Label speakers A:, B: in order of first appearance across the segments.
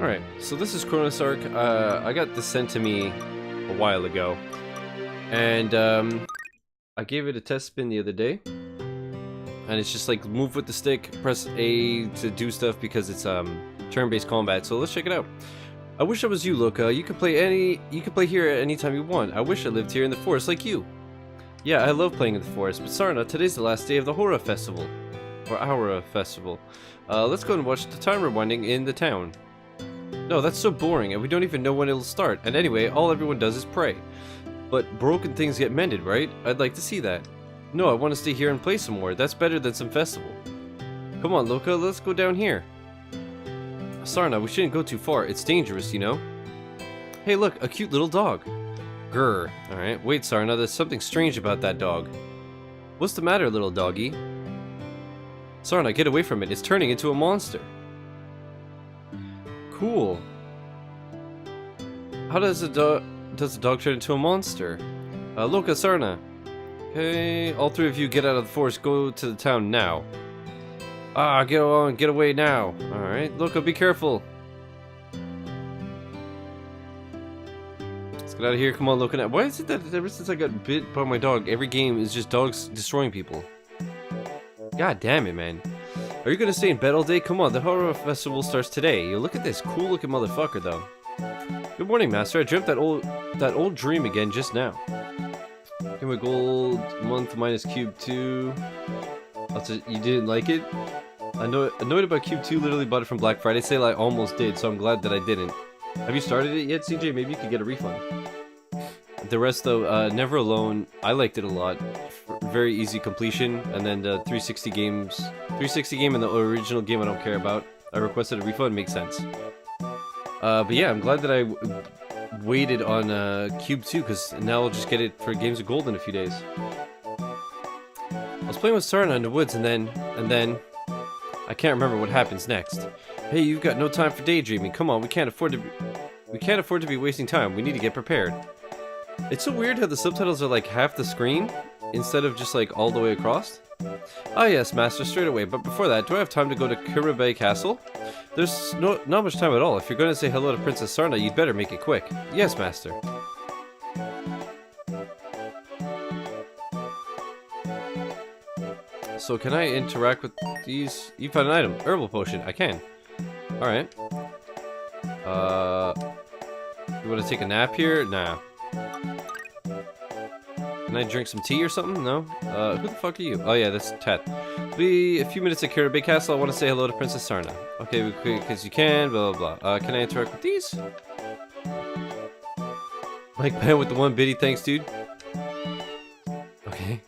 A: Alright, so this is Chronus Arc. I got this sent to me a while ago. And I gave it a test spin the other day. And it's just like move with the stick, press A to do stuff because it's turn-based combat. So let's check it out. I wish I was you, Luca. You can play here at any time you want. I wish I lived here in the forest like you. Yeah, I love playing in the forest, but Sarna, today's the last day of the Horror Festival. Or our festival. Let's go and watch the timer winding in the town. No, that's so boring, and we don't even know when it'll start. And anyway, all everyone does is pray. But broken things get mended, right? I'd like to see that. No, I want to stay here and play some more. That's better than some festival. Come on, Luca, let's go down here. Sarna, we shouldn't go too far. It's dangerous, you know? Hey, look, a cute little dog. Grr. Alright, wait, Sarna, there's something strange about that dog. What's the matter, little doggy? Sarna, get away from it. It's turning into a monster. Cool. How does the dog turn into a monster? Luca, Sarna. Okay, all three of you get out of the forest. Go to the town now. Ah, get on, get away now. Alright, Luca, be careful. Let's get out of here. Come on, Luca. Why is it that ever since I got bit by my dog, every game is just dogs destroying people? God damn it, man. Are you gonna stay in bed all day? Come on, the horror festival starts today. You look at this cool looking motherfucker though. Good morning, master. I dreamt that old dream again just now. Give me gold month minus cube 2. You didn't like it? I know annoyed about cube 2, literally bought it from Black Friday sale. I almost did, so I'm glad that I didn't. Have you started it yet, CJ? Maybe you could get a refund. The rest though, Never Alone, I liked it a lot. Very easy completion, and then the 360 game and the original game I don't care about. I requested a refund, makes sense. But yeah, I'm glad that I waited on Cube 2, because now I'll just get it for Games of Gold in a few days. I was playing with Sarna in the woods, and then I can't remember what happens next. Hey, you've got no time for daydreaming. Come on, we can't afford to be wasting time. We need to get prepared. It's so weird how the subtitles are like half the screen instead of just like all the way across. Ah yes, master, straight away. But before that, do I have time to go to Kiribati Castle? There's not much time at all. If you're going to say hello to Princess Sarna, you'd better make it quick. Yes, master. So can I interact with these? You found an item. Herbal potion. I can. Alright. You want to take a nap here? Nah. Can I drink some tea or something? No? Who the fuck are you? Oh yeah, that's Tet. Be a few minutes at Kiribati Castle. I want to say hello to Princess Sarna. Okay, because you can, blah blah blah. Can I interact with these? Mike Penn with the one biddy, thanks dude. Okay.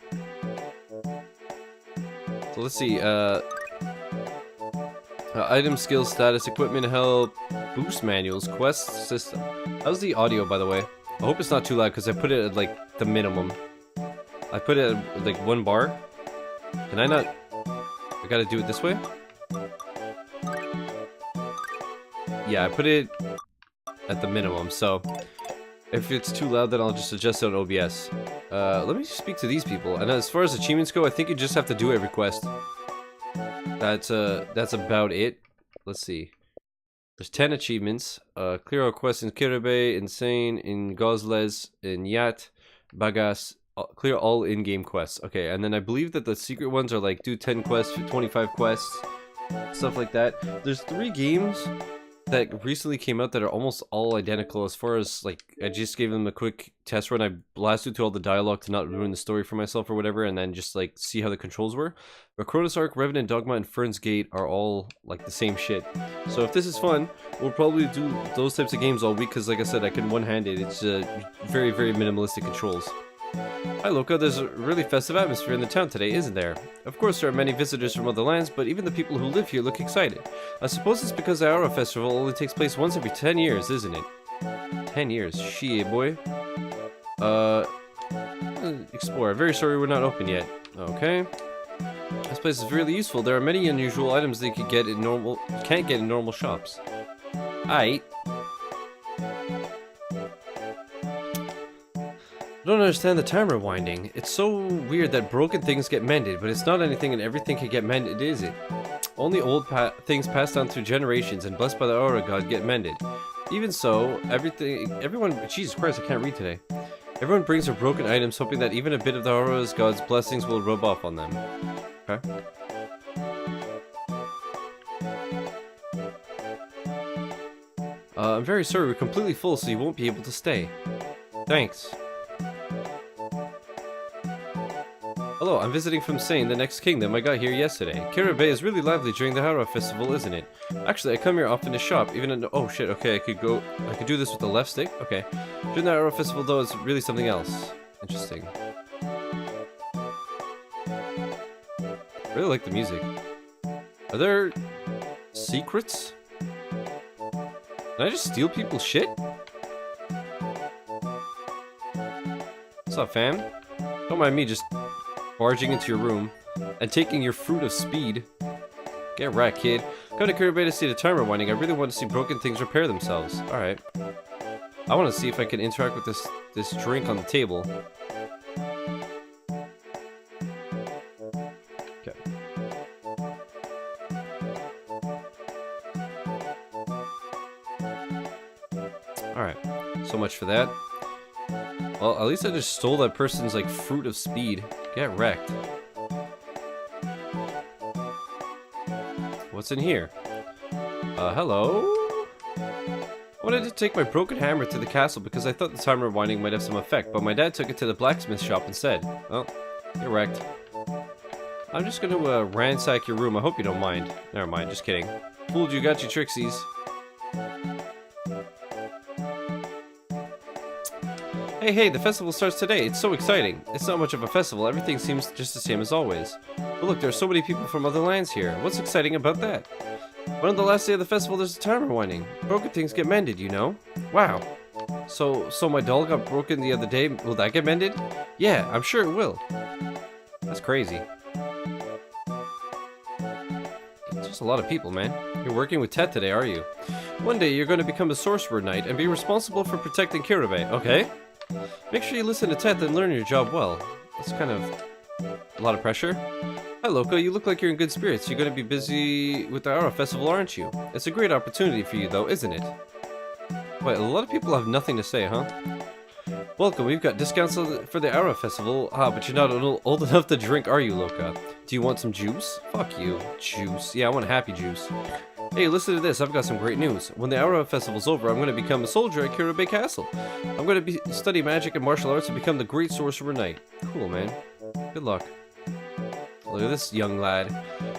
A: So let's see, item, skills, status, equipment, help, boost manuals, quest system. How's the audio, by the way? I hope it's not too loud because I put it at like the minimum. I put it at like 1 bar. Can I not? I gotta do it this way? Yeah, I put it at the minimum, so if it's too loud then I'll just adjust it on OBS. Let me speak to these people. And as far as achievements go, I think you just have to do every quest. That's about it. Let's see. There's 10 achievements. Clear all quests in Kiribati, Insane, in Gozles, in Yat, Bagas. Clear all in-game quests. Okay, and then I believe that the secret ones are like do 10 quests, 25 quests, stuff like that. There's 3 games that recently came out that are almost all identical as far as like I just gave them a quick test run. I blasted through all the dialogue to not ruin the story for myself or whatever, and then just like see how the controls were. But Chronus Arc, Revenant, Dogma, and Fern's Gate are all like the same shit. So if this is fun, we'll probably do those types of games all week because like I said, I can one-hand it. It's very, very minimalistic controls. Hi Luca, there's a really festive atmosphere in the town today, isn't there? Of course there are many visitors from other lands, but even the people who live here look excited. I suppose it's because the Aura Festival only takes place once every 10 years, isn't it? 10 years, shit boy. Explore. Very sorry we're not open yet. Okay. This place is really useful. There are many unusual items that you can't get in normal shops. Aight. I don't understand the timer winding. It's so weird that broken things get mended, but it's not anything and everything can get mended, is it? Only old things passed down through generations and blessed by the Aura God get mended. Even so, everyone, Jesus Christ, I can't read today. Everyone brings their broken items hoping that even a bit of the Aura God's blessings will rub off on them. Okay. I'm very sorry, we're completely full, so you won't be able to stay. Thanks. Hello, I'm visiting from Sane, the next kingdom. I got here yesterday. Kira Bay is really lively during the Hara festival, isn't it? Actually, I come here often to shop, even in— oh shit, okay, I could do this with the left stick? Okay. During the Hara festival, though, it's really something else. Interesting. I really like the music. Are there secrets? Can I just steal people's shit? What's up, fam? Don't mind me just barging into your room and taking your fruit of speed. Get wrecked, kid. Come to Kiribati to see the timer winding. I really want to see broken things repair themselves. Alright. I want to see if I can interact with this drink on the table. Okay. Alright. So much for that. Well, at least I just stole that person's, like, fruit of speed. Get wrecked. What's in here? Hello? I wanted to take my broken hammer to the castle because I thought the timer winding might have some effect, but my dad took it to the blacksmith shop instead. Well, get wrecked. I'm just gonna ransack your room. I hope you don't mind. Never mind, just kidding. Fooled you, got you, Trixies. Hey, the festival starts today. It's so exciting. It's not much of a festival. Everything seems just the same as always. But look, there are so many people from other lands here. What's exciting about that? But on the last day of the festival, there's a timer winding. Broken things get mended, you know? Wow. So my doll got broken the other day. Will that get mended? Yeah, I'm sure it will. That's crazy. It's just a lot of people, man. You're working with Tet today, are you? One day, you're going to become a sorcerer knight and be responsible for protecting Kiribati, okay? Make sure you listen to Tet and learn your job well. It's kind of a lot of pressure. Hi Loka, you look like you're in good spirits. You're going to be busy with the Aura Festival, aren't you? It's a great opportunity for you though, isn't it? Wait, a lot of people have nothing to say, huh? Welcome, we've got discounts for the Aura Festival. Ah, but you're not old enough to drink, are you, Loka? Do you want some juice? Fuck you. Juice. Yeah, I want a happy juice. Hey, listen to this, I've got some great news. When the Aura Festival's over, I'm going to become a soldier at Kiribati Castle. I'm going to study magic and martial arts and become the great sorcerer knight. Cool, man. Good luck. Look at this young lad.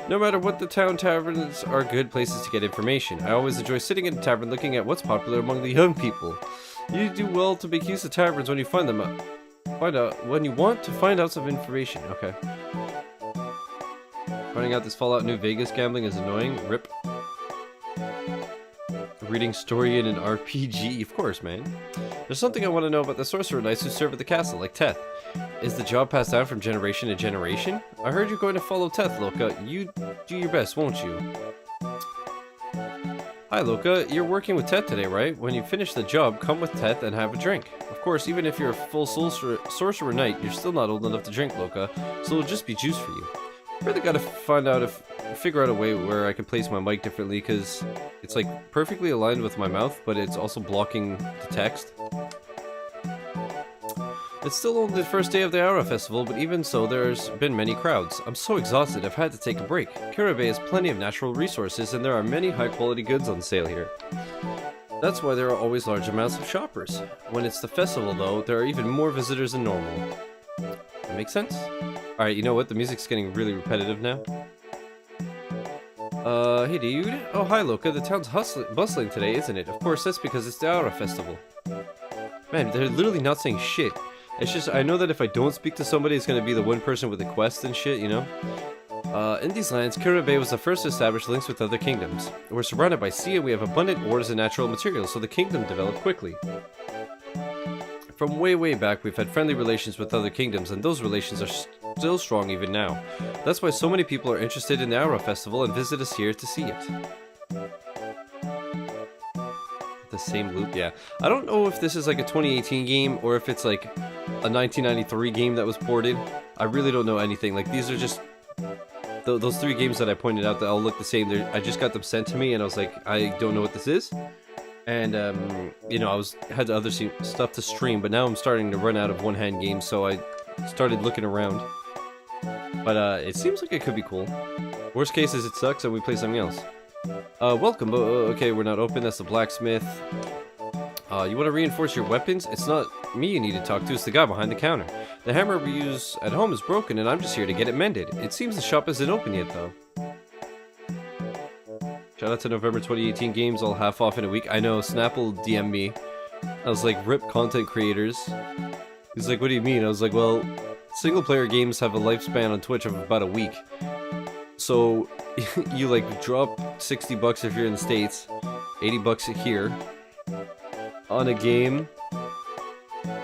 A: No matter what, the town taverns are good places to get information. I always enjoy sitting in a tavern looking at what's popular among the young people. You do well to make use of taverns when you find them. When you want to find out some information. Okay. Finding out this Fallout New Vegas gambling is annoying. Rip. Reading story in an RPG, of course, man. There's something I want to know about the sorcerer knights who serve at the castle, like Teth. Is the job passed down from generation to generation? I heard you're going to follow Teth, Loka. You do your best, won't you? Hi, Loka. You're working with Teth today, right? When you finish the job, come with Teth and have a drink. Of course, even if you're a full sorcerer knight, you're still not old enough to drink, Loka, so it'll just be juice for you. I really gotta figure out a way where I can place my mic differently, because it's like perfectly aligned with my mouth, but it's also blocking the text. It's still only the first day of the Aura Festival, but even so, there's been many crowds. I'm so exhausted, I've had to take a break. Kiribati has plenty of natural resources, and there are many high-quality goods on sale here. That's why there are always large amounts of shoppers. When it's the festival, though, there are even more visitors than normal. That makes sense? Alright, you know what? The music's getting really repetitive now. Hey dude. Oh, hi Loka. The town's bustling today, isn't it? Of course, that's because it's the Aura Festival. Man, they're literally not saying shit. It's just, I know that if I don't speak to somebody, it's gonna be the one person with a quest and shit, you know? In these lands, Kiribati was the first to establish links with other kingdoms. We're surrounded by sea and we have abundant ores and natural materials, so the kingdom developed quickly. From way back, we've had friendly relations with other kingdoms, and those relations are still strong even now. That's why so many people are interested in the Aura Festival and visit us here to see it. The same loop, yeah. I don't know if this is like a 2018 game, or if it's like a 1993 game that was ported. I really don't know anything. Like, these are just those 3 games that I pointed out that all look the same. I just got them sent to me, and I was like, I don't know what this is. And you know, had other stuff to stream, but now I'm starting to run out of one-hand games, so I started looking around. But it seems like it could be cool. Worst case is it sucks and we play something else. Welcome. Okay, we're not open. That's the blacksmith. You want to reinforce your weapons? It's not me you need to talk to, it's the guy behind the counter. The hammer we use at home is broken and I'm just here to get it mended. It seems the shop isn't open yet though. Shout out to November 2018 games, all half off in a week. I know, Snapple DM'd me. I was like, RIP content creators. He's like, what do you mean? I was like, well, single player games have a lifespan on Twitch of about a week. So, you like drop 60 bucks if you're in the States, 80 bucks here, on a game,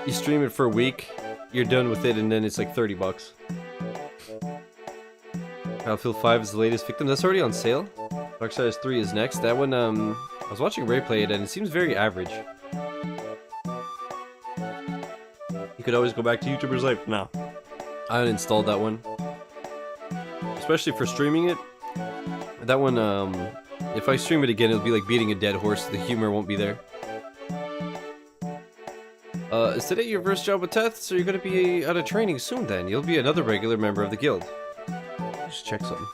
A: you stream it for a week, you're done with it, and then it's like 30 bucks. Battlefield 5 is the latest victim. That's already on sale. Darksiders 3 is next. That one, I was watching Ray play it, and it seems very average. You could always go back to YouTuber's Life. No. I uninstalled that one. Especially for streaming it. That one, if I stream it again, it'll be like beating a dead horse. The humor won't be there. Is today your first job with Teth? So you're gonna be out of training soon then. You'll be another regular member of the guild. Just check something.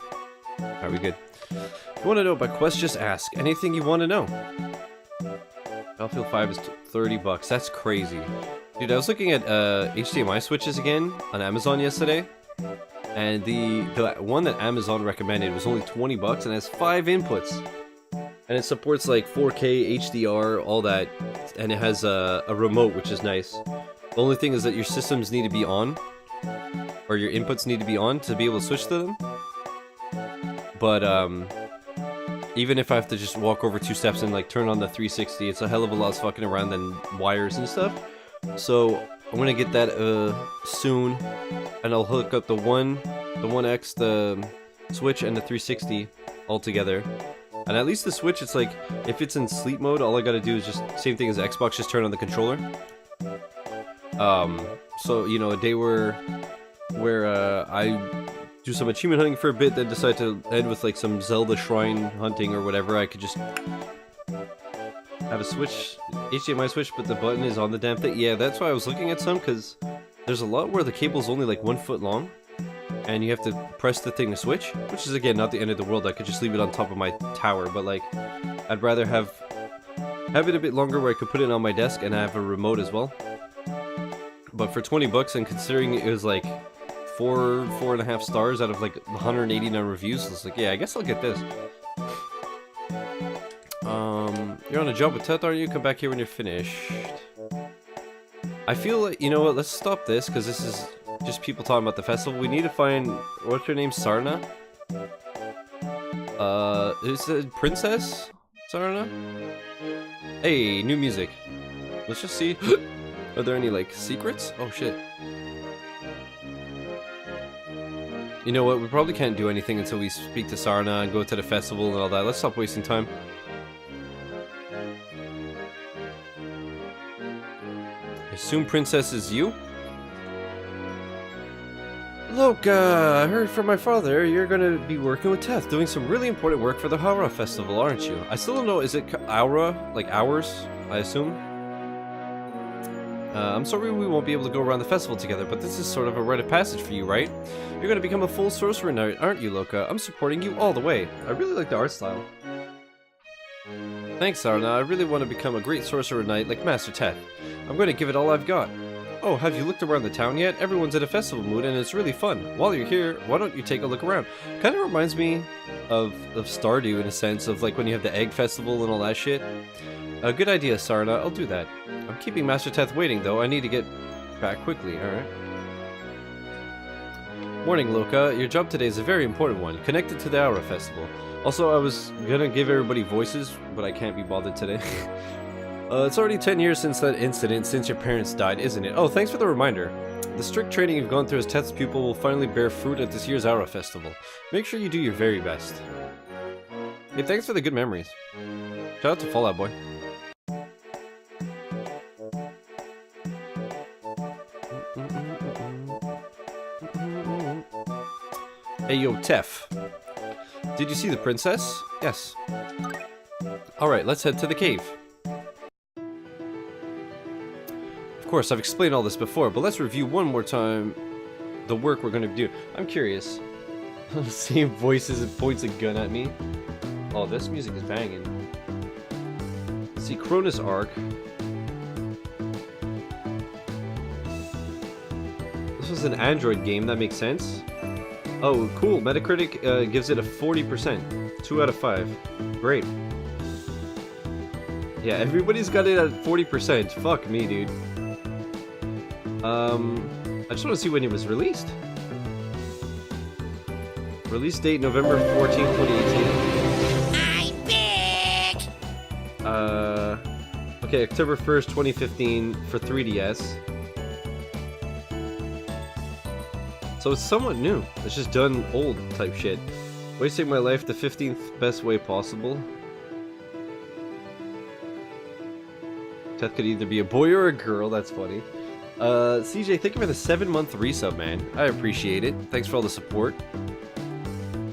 A: Are we good? If you want to know about quests, just ask. Anything you want to know. Battlefield 5 is 30 bucks. That's crazy. Dude, I was looking at HDMI switches again on Amazon yesterday. And the one that Amazon recommended was only 20 bucks and has 5 inputs. And it supports like 4K, HDR, all that. And it has a remote, which is nice. The only thing is that your systems need to be on. Or your inputs need to be on to be able to switch to them. But, even if I have to just walk over 2 steps and like turn on the 360, it's a hell of a lot less fucking around than wires and stuff. So I'm gonna get that soon, and I'll hook up the 1X, the Switch, and the 360 all together. And at least the Switch, it's like if it's in sleep mode, all I gotta do is just same thing as the Xbox, just turn on the controller. So you know, a day where I do some achievement hunting for a bit, then decide to end with like some Zelda shrine hunting or whatever, I could just have a switch, HDMI switch, but the button is on the damn thing. Yeah, that's why I was looking at some, because there's a lot where the cable's only like 1 foot long, and you have to press the thing to switch, which is again not the end of the world. I could just leave it on top of my tower, but like, I'd rather have it a bit longer where I could put it on my desk and have a remote as well. But for 20 bucks, and considering it was like 4.5 stars out of like 189 reviews, it's like, yeah, I guess I'll get this. You're on a job with Teth, aren't you? Come back here when you're finished. I feel like, you know what, let's stop this, because this is just people talking about the festival. We need to find, what's her name, Sarna? Is it Princess Sarna? Hey, new music. Let's just see. Are there any, like, secrets? Oh, shit. You know what, we probably can't do anything until we speak to Sarna and go to the festival and all that. Let's stop wasting time. I assume Princess is you? Look, I heard from my father you're gonna be working with Teth, doing some really important work for the Hara festival, aren't you? I still don't know, is it Aura? Like hours, I assume? I'm sorry we won't be able to go around the festival together, but this is sort of a rite of passage for you, right? You're gonna become a full sorcerer knight, aren't you, Loka? I'm supporting you all the way. I really like the art style. Thanks, Sarna. I really want to become a great sorcerer knight like Master Teth. I'm going to give it all I've got. Oh, have you looked around the town yet? Everyone's in a festival mood and it's really fun. While you're here, why don't you take a look around? Kind of reminds me of Stardew in a sense of like when you have the egg festival and all that shit. A good idea, Sarna. I'll do that. I'm keeping Master Teth waiting though. I need to get back quickly, alright? Morning, Loka. Your job today is a very important one, connected to the Aura Festival. Also, I was gonna give everybody voices, but I can't be bothered today. It's already 10 years since that incident, since your parents died, isn't it? Oh, thanks for the reminder. The strict training you've gone through as Teth's pupil will finally bear fruit at this year's Aura Festival. Make sure you do your very best. Hey, thanks for the good memories. Shout out to Fallout Boy. Hey yo, Tef. Did you see the princess? Yes. Alright, let's head to the cave. Of course, I've explained all this before, but let's review one more time the work we're going to do. I'm curious. Same voices and points a gun at me. Oh, this music is banging. Let's see, Chronus arc. This was an Android game, that makes sense. Oh, cool. Metacritic gives it a 40%. 2 out of 5. Great. Yeah, everybody's got it at 40%. Fuck me, dude. I just want to see when it was released. Release date November 14, 2018. I'm big! Okay, October 1st, 2015 for 3DS. So it's somewhat new. It's just done old type shit. Wasting my life the 15th best way possible. Death could either be a boy or a girl, that's funny. CJ, thank you for the 7-month resub, man. I appreciate it. Thanks for all the support.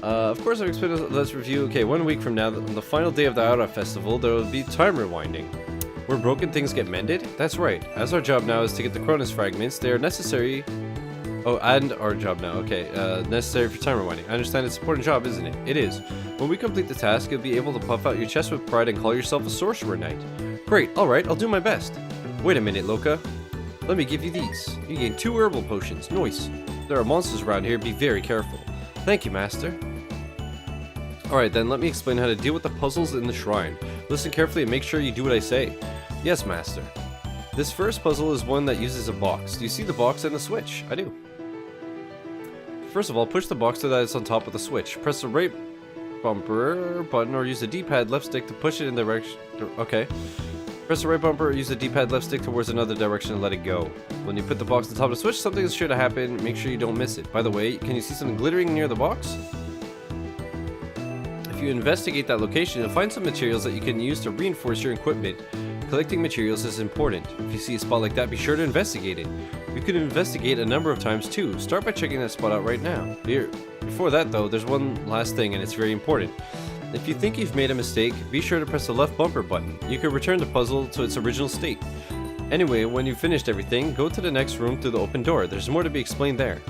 A: Of course, I've explained. Let's review. Okay, 1 week from now, on the final day of the Aura Festival, there will be time rewinding. Where broken things get mended? That's right. As our job now is to get the Chronus fragments, they are necessary. Oh, and our job now. Okay, necessary for time rewinding. I understand it's an important job, isn't it? It is. When we complete the task, you'll be able to puff out your chest with pride and call yourself a sorcerer knight. Great. All right, I'll do my best. Wait a minute, Loka. Let me give you these. You gain 2 herbal potions. Nice. There are monsters around here. Be very careful. Thank you, Master. Alright then, let me explain how to deal with the puzzles in the shrine. Listen carefully and make sure you do what I say. Yes, Master. This first puzzle is one that uses a box. Do you see the box and the switch? I do. First of all, push the box so that it's on top of the switch. Press the right bumper button or use the D-pad left stick to push it in the direction. Okay. Press the right bumper or use the D-pad left stick towards another direction and let it go. When you put the box on top of the switch, something is sure to happen. Make sure you don't miss it. By the way, can you see something glittering near the box? If you investigate that location, you'll find some materials that you can use to reinforce your equipment. Collecting materials is important. If you see a spot like that, be sure to investigate it. You can investigate a number of times too. Start by checking that spot out right now. Before that though, there's one last thing and it's very important. If you think you've made a mistake, be sure to press the left bumper button. You can return the puzzle to its original state. Anyway, when you've finished everything, go to the next room through the open door. There's more to be explained there.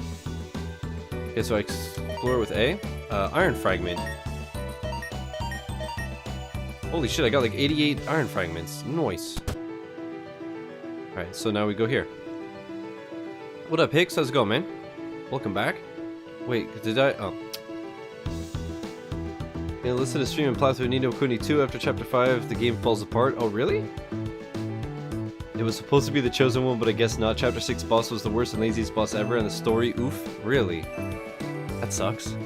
A: Okay, so I explore with A. Iron fragment. Holy shit, I got like 88 iron fragments. Nice. Alright, so now we go here. What up, Hicks? How's it going, man? Welcome back. Wait, did I... Oh. Yeah, listen to the stream and plow through Ni no Kuni 2 after chapter 5, the game falls apart. Oh, really? It was supposed to be the chosen one, but I guess not. Chapter 6 boss was the worst and laziest boss ever, and the story, oof. Really? That sucks.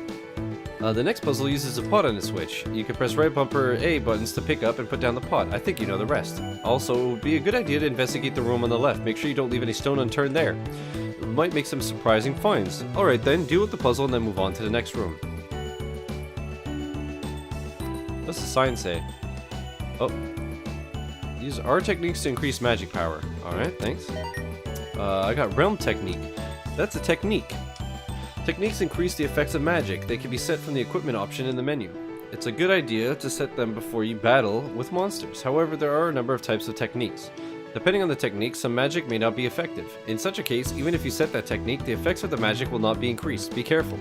A: The next puzzle uses a pot on the switch. You can press right bumper A buttons to pick up and put down the pot. I think you know the rest. Also, it would be a good idea to investigate the room on the left. Make sure you don't leave any stone unturned there. It might make some surprising finds. Alright then, deal with the puzzle and then move on to the next room. What's the sign say? Oh. Use R techniques to increase magic power. Alright, thanks. I got Realm Technique. That's a technique. Techniques increase the effects of magic. They can be set from the equipment option in the menu. It's a good idea to set them before you battle with monsters. However, there are a number of types of techniques. Depending on the technique, some magic may not be effective. In such a case, even if you set that technique, the effects of the magic will not be increased. Be careful.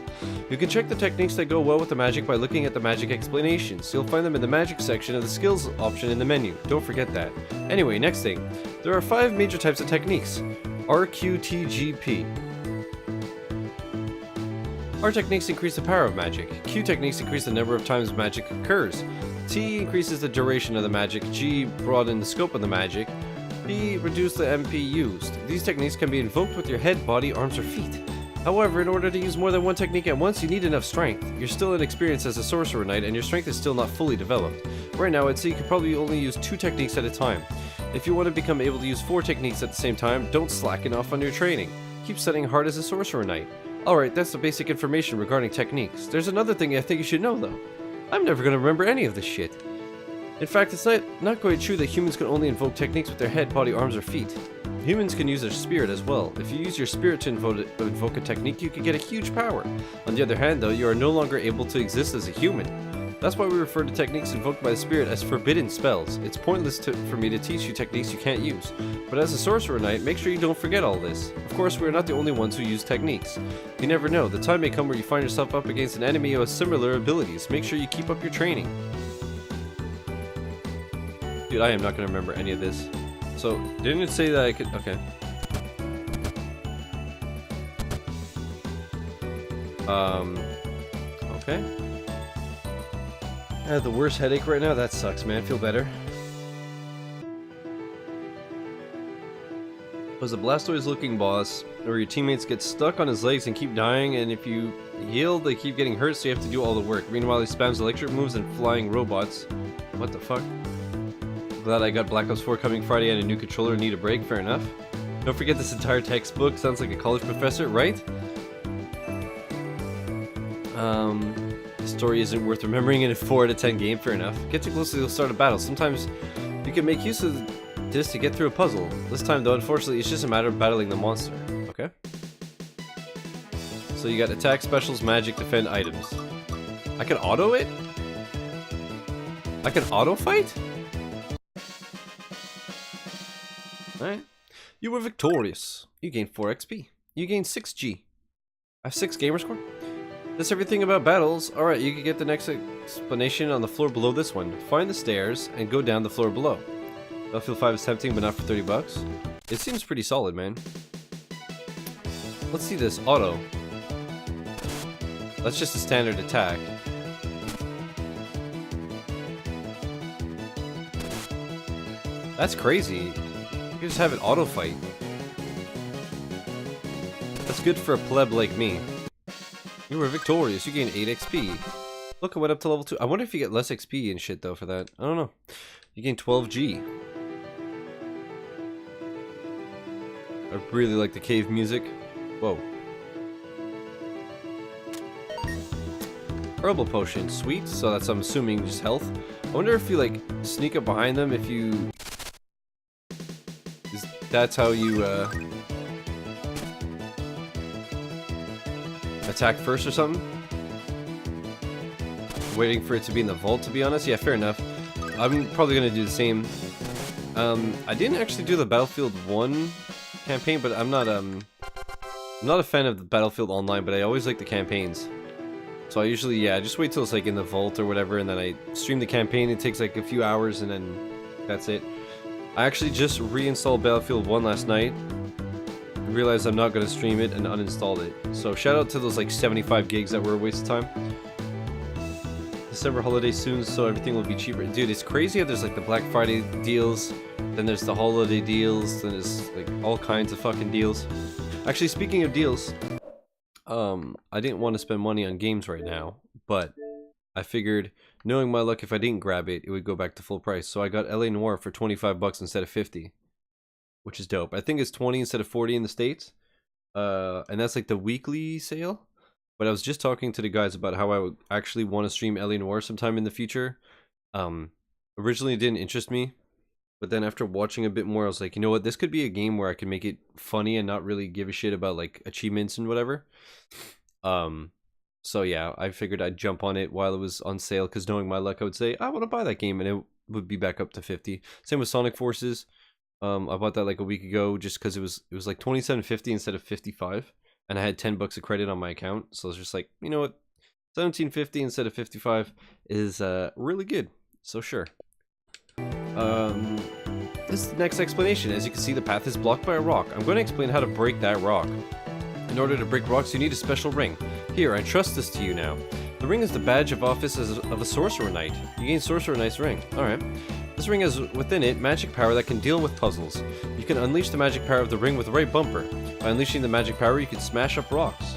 A: You can check the techniques that go well with the magic by looking at the magic explanations. You'll find them in the magic section of the skills option in the menu. Don't forget that. Anyway, next thing. There are 5 major types of techniques. RQTGP. R techniques increase the power of magic. Q techniques increase the number of times magic occurs. T increases the duration of the magic. G broaden the scope of the magic. P reduce the MP used. These techniques can be invoked with your head, body, arms, or feet. However, in order to use more than one technique at once, you need enough strength. You're still inexperienced as a sorcerer knight, and your strength is still not fully developed. Right now, I'd say you could probably only use 2 techniques at a time. If you want to become able to use 4 techniques at the same time, don't slacken off on your training. Keep studying hard as a sorcerer knight. Alright, that's the basic information regarding techniques. There's another thing I think you should know, though. I'm never going to remember any of this shit. In fact, it's not quite true that humans can only invoke techniques with their head, body, arms, or feet. Humans can use their spirit as well. If you use your spirit to invoke a technique, you can get a huge power. On the other hand, though, you are no longer able to exist as a human. That's why we refer to techniques invoked by the spirit as forbidden spells. It's pointless for me to teach you techniques you can't use. But as a sorcerer knight, make sure you don't forget all this. Of course, we are not the only ones who use techniques. You never know, the time may come where you find yourself up against an enemy who has similar abilities. Make sure you keep up your training. Dude, I am not going to remember any of this. So, didn't it say that I could... Okay. Okay. I have the worst headache right now. That sucks, man. Feel better. Was a Blastoise-looking boss, where your teammates get stuck on his legs and keep dying, and if you heal, they keep getting hurt, so you have to do all the work. Meanwhile, he spams electric moves and flying robots. What the fuck? Glad I got Black Ops 4 coming Friday and a new controller. Need a break. Fair enough. Don't forget this entire textbook. Sounds like a college professor, right? The story isn't worth remembering in a 4 out of 10 game. Fair enough. Get too close to the start of battle. Sometimes you can make use of this to get through a puzzle. This time, though, unfortunately, it's just a matter of battling the monster. Okay. So you got attack, specials, magic, defend, items. I can auto it? I can auto fight? Alright. You were victorious. You gained 4 XP. You gained 6 G. I have 6 gamer score? That's everything about battles. Alright, you can get the next explanation on the floor below this one. Find the stairs and go down the floor below. Battlefield 5 is tempting, but not for 30 bucks. It seems pretty solid, man. Let's see this. Auto. That's just a standard attack. That's crazy. You just have it auto fight. That's good for a pleb like me. You were victorious. You gained 8 XP. Look, I went up to level 2. I wonder if you get less XP and shit though for that. I don't know. You gain 12 G. I really like the cave music. Whoa. Herbal potion, sweet. So that's, I'm assuming, just health. I wonder if you like sneak up behind them. If you, that's how you attack first or something. Waiting for it to be in the vault, to be honest. Yeah, fair enough. I'm probably gonna do the same. I didn't actually do the Battlefield 1 campaign, but I'm not a fan of the Battlefield Online, but I always like the campaigns. So I usually, yeah, just wait till it's like in the vault or whatever, and then I stream the campaign. It takes like a few hours, and then that's it. I actually just reinstalled Battlefield 1 last night. I realized I'm not going to stream it and uninstalled it. So shout out to those like 75 gigs that were a waste of time. December holiday soon, so everything will be cheaper. Dude, it's crazy how there's like the Black Friday deals, then there's the holiday deals, then there's like all kinds of fucking deals. Actually, speaking of deals, I didn't want to spend money on games right now, but I figured, knowing my luck, if I didn't grab it, it would go back to full price. So I got LA Noire for 25 bucks instead of 50, which is dope. I think it's 20 instead of 40 in the States, and that's like the weekly sale. But I was just talking to the guys about how I would actually want to stream LA Noire sometime in the future. Originally it didn't interest me, but then after watching a bit more, I was like, you know what, this could be a game where I can make it funny and not really give a shit about like achievements and whatever. So yeah, I figured I'd jump on it while it was on sale, because knowing my luck, I would say, I want to buy that game, and it would be back up to 50. Same with Sonic Forces. I bought that like a week ago just because it was like $27.50 instead of 55, and I had 10 bucks of credit on my account, so I was just like, you know what, $17.50 instead of 55 is really good, so sure. This is the next explanation. As you can see, the path is blocked by a rock. I'm going to explain how to break that rock. In order to break rocks, you need a special ring. Here, I trust this to you now. The ring is the badge of office of a Sorcerer Knight. You gain Sorcerer Knight's ring. Alright. This ring has within it magic power that can deal with puzzles. You can unleash the magic power of the ring with the right bumper. By unleashing the magic power, you can smash up rocks.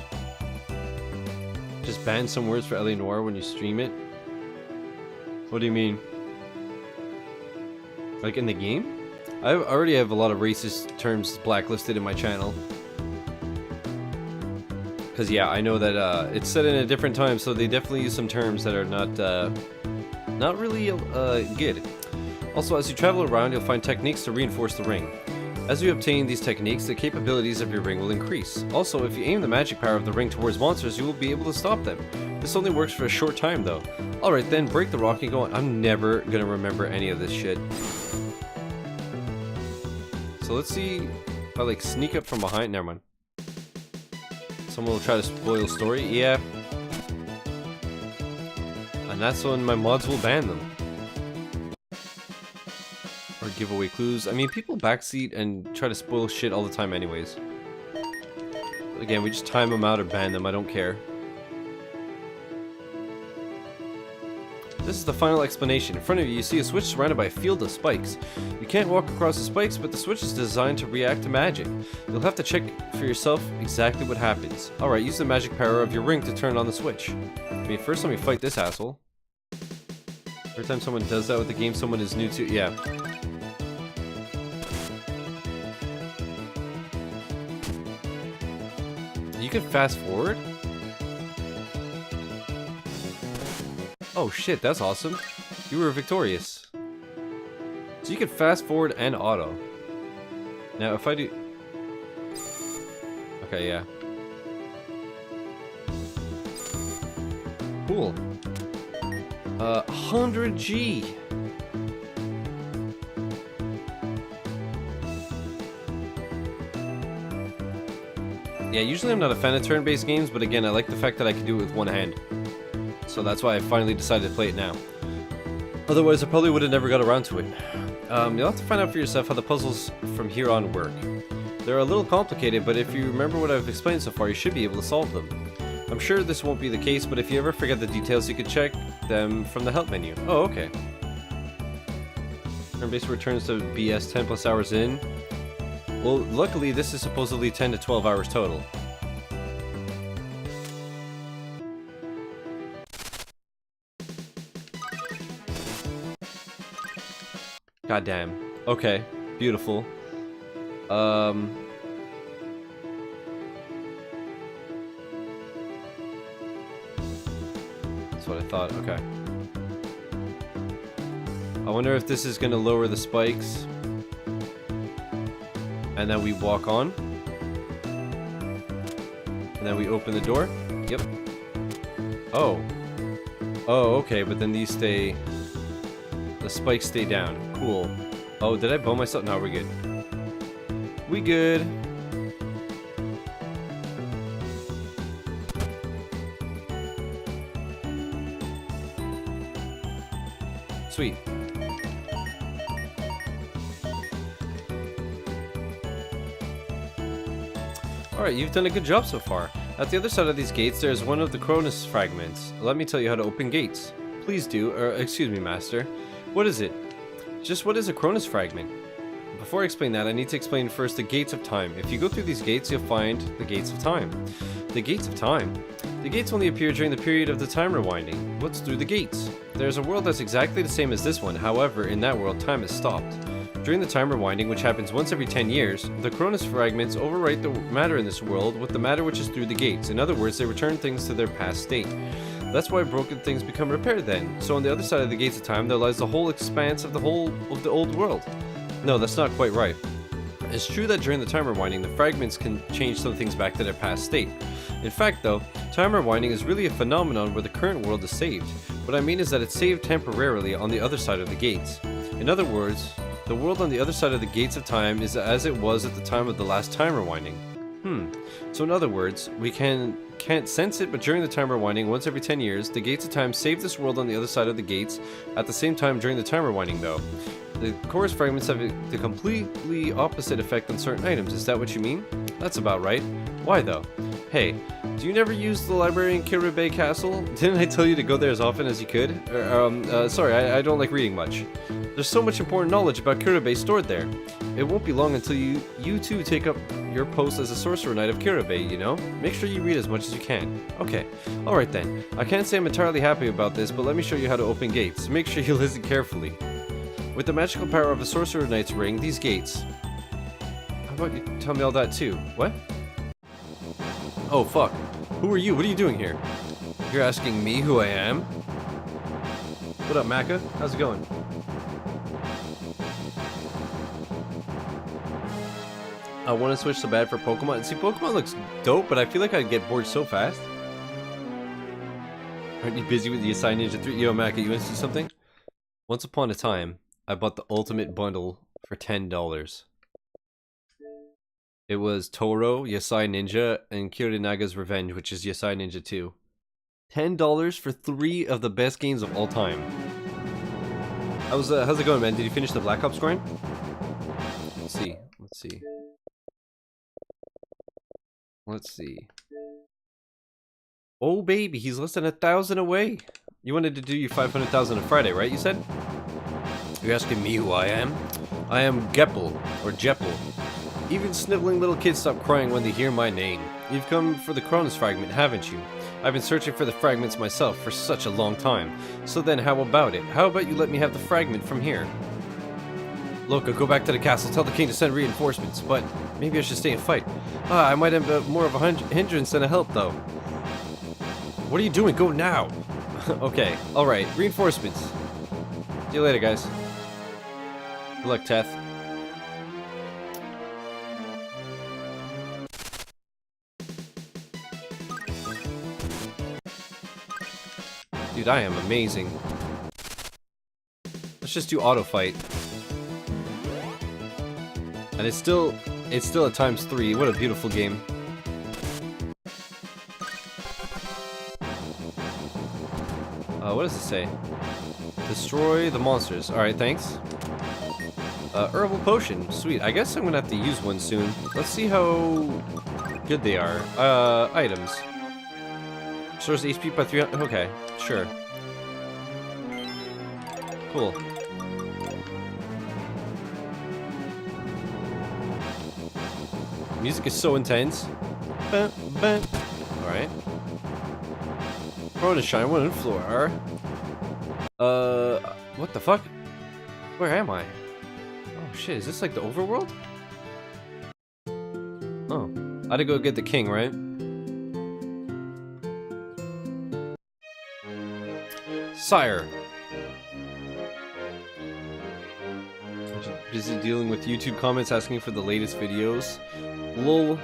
A: Just ban some words for LA Noire when you stream it? What do you mean? Like in the game? I already have a lot of racist terms blacklisted in my channel. Because yeah, I know that it's set in a different time, so they definitely use some terms that are not really good. Also, as you travel around, you'll find techniques to reinforce the ring. As you obtain these techniques, the capabilities of your ring will increase. Also, if you aim the magic power of the ring towards monsters, you will be able to stop them. This only works for a short time though. Alright then, break the rock and go on. I'm never gonna remember any of this shit. So let's see if I like sneak up from behind. Never mind. Someone will try to spoil the story. Yeah. And that's when my mods will ban them. Or give away clues. I mean, people backseat and try to spoil shit all the time anyways. Again, we just time them out or ban them. I don't care. This is the final explanation. In front of you, you see a switch surrounded by a field of spikes. You can't walk across the spikes, but the switch is designed to react to magic. You'll have to check for yourself exactly what happens. Alright, use the magic power of your ring to turn on the switch. I mean, first let me fight this asshole. Every time someone does that with the game someone is new to, yeah. You can fast forward? Oh shit, that's awesome. You were victorious. So you can fast forward and auto. Now if I do... Okay, yeah. Cool. 100G. Yeah, usually I'm not a fan of turn-based games, but again, I like the fact that I can do it with one hand. So that's why I finally decided to play it now. Otherwise, I probably would have never got around to it. You'll have to find out for yourself how the puzzles from here on work. They're a little complicated, but if you remember what I've explained so far, you should be able to solve them. I'm sure this won't be the case, but if you ever forget the details, you can check them from the help menu. Oh, okay. Turn-based returns to BS 10 plus hours in. Well, luckily, this is supposedly 10 to 12 hours total. Goddamn. Okay. Beautiful. That's what I thought. Okay. I wonder if this is gonna lower the spikes. And then we walk on. And then we open the door. Yep. Oh. Oh, okay, but then these stay... The spikes stay down. Cool. Oh, did I blow myself? No, we're good. We good. Sweet. Alright, you've done a good job so far. At the other side of these gates, there is one of the Chronus fragments. Let me tell you how to open gates. Please do, or excuse me, Master. What is it? Just what is a Chronus fragment? Before I explain that, I need to explain first the gates of time. If you go through these gates, you'll find the gates of time. The gates of time? The gates only appear during the period of the time rewinding. What's through the gates? There's a world that's exactly the same as this one, however, in that world, time has stopped. During the time rewinding, which happens once every 10 years, the Chronus fragments overwrite the matter in this world with the matter which is through the gates. In other words, they return things to their past state. That's why broken things become repaired then. So on the other side of the gates of time, there lies the whole expanse of the old world. No, that's not quite right. It's true that during the time rewinding, the fragments can change some things back to their past state. In fact though, time rewinding is really a phenomenon where the current world is saved. What I mean is that it's saved temporarily on the other side of the gates. In other words, the world on the other side of the gates of time is as it was at the time of the last time rewinding. So in other words, we can't sense it, but during the time rewinding, once every 10 years, the gates of time save this world on the other side of the gates. At the same time during the time rewinding though, the chorus fragments have the completely opposite effect on certain items. Is that what you mean? That's about right. Why though? Hey, do you never use the library in Kiribati Castle? Didn't I tell you to go there as often as you could? Sorry, I don't like reading much. There's so much important knowledge about Kiribati stored there. It won't be long until you too take up your post as a sorcerer knight of Kiribati, you know? Make sure you read as much as you can. Okay, alright then. I can't say I'm entirely happy about this, but let me show you how to open gates. Make sure you listen carefully. With the magical power of a sorcerer knight's ring, these gates... How about you tell me all that too? What? Oh fuck. Who are you? What are you doing here? You're asking me who I am? What up, Maka? How's it going? I want to switch so bad for Pokemon. See, Pokemon looks dope, but I feel like I'd get bored so fast. Aren't you busy with the Yasai Ninja 3? Yo, Mac, you want to see something? Once upon a time, I bought the ultimate bundle for $10. It was Toro, Yasai Ninja, and Kirinaga's Revenge, which is Yasai Ninja 2. $10 for 3 of the best games of all time. How's it going, man? Did you finish the Black Ops grind? Let's see. Let's see. Oh, baby, he's less than 1,000 away. You wanted to do your 500,000 on Friday, right? You said? You're asking me who I am? I am Geppel, or Jeppel. Even sniveling little kids stop crying when they hear my name. You've come for the Chronus fragment, haven't you? I've been searching for the fragments myself for such a long time. So then how about it? How about you let me have the fragment from here? Look, I'll go back to the castle, tell the king to send reinforcements, but maybe I should stay and fight. I might end up more of a hindrance than a help, though. What are you doing? Go now! Okay, alright, reinforcements. See you later, guys. Good luck, Teth. Dude, I am amazing. Let's just do auto fight. And it's still at ×3. What a beautiful game. What does it say? Destroy the monsters. Alright, thanks. Herbal potion. Sweet. I guess I'm gonna have to use one soon. Let's see how good they are. Items. Restores HP by 300. Okay, sure. Cool. Music is so intense. Alright. Chronus shine 1 floor. What the fuck? Where am I? Oh shit, is this like the overworld? Oh. I had to go get the king, right? Sire. Busy dealing with YouTube comments asking for the latest videos. Lol.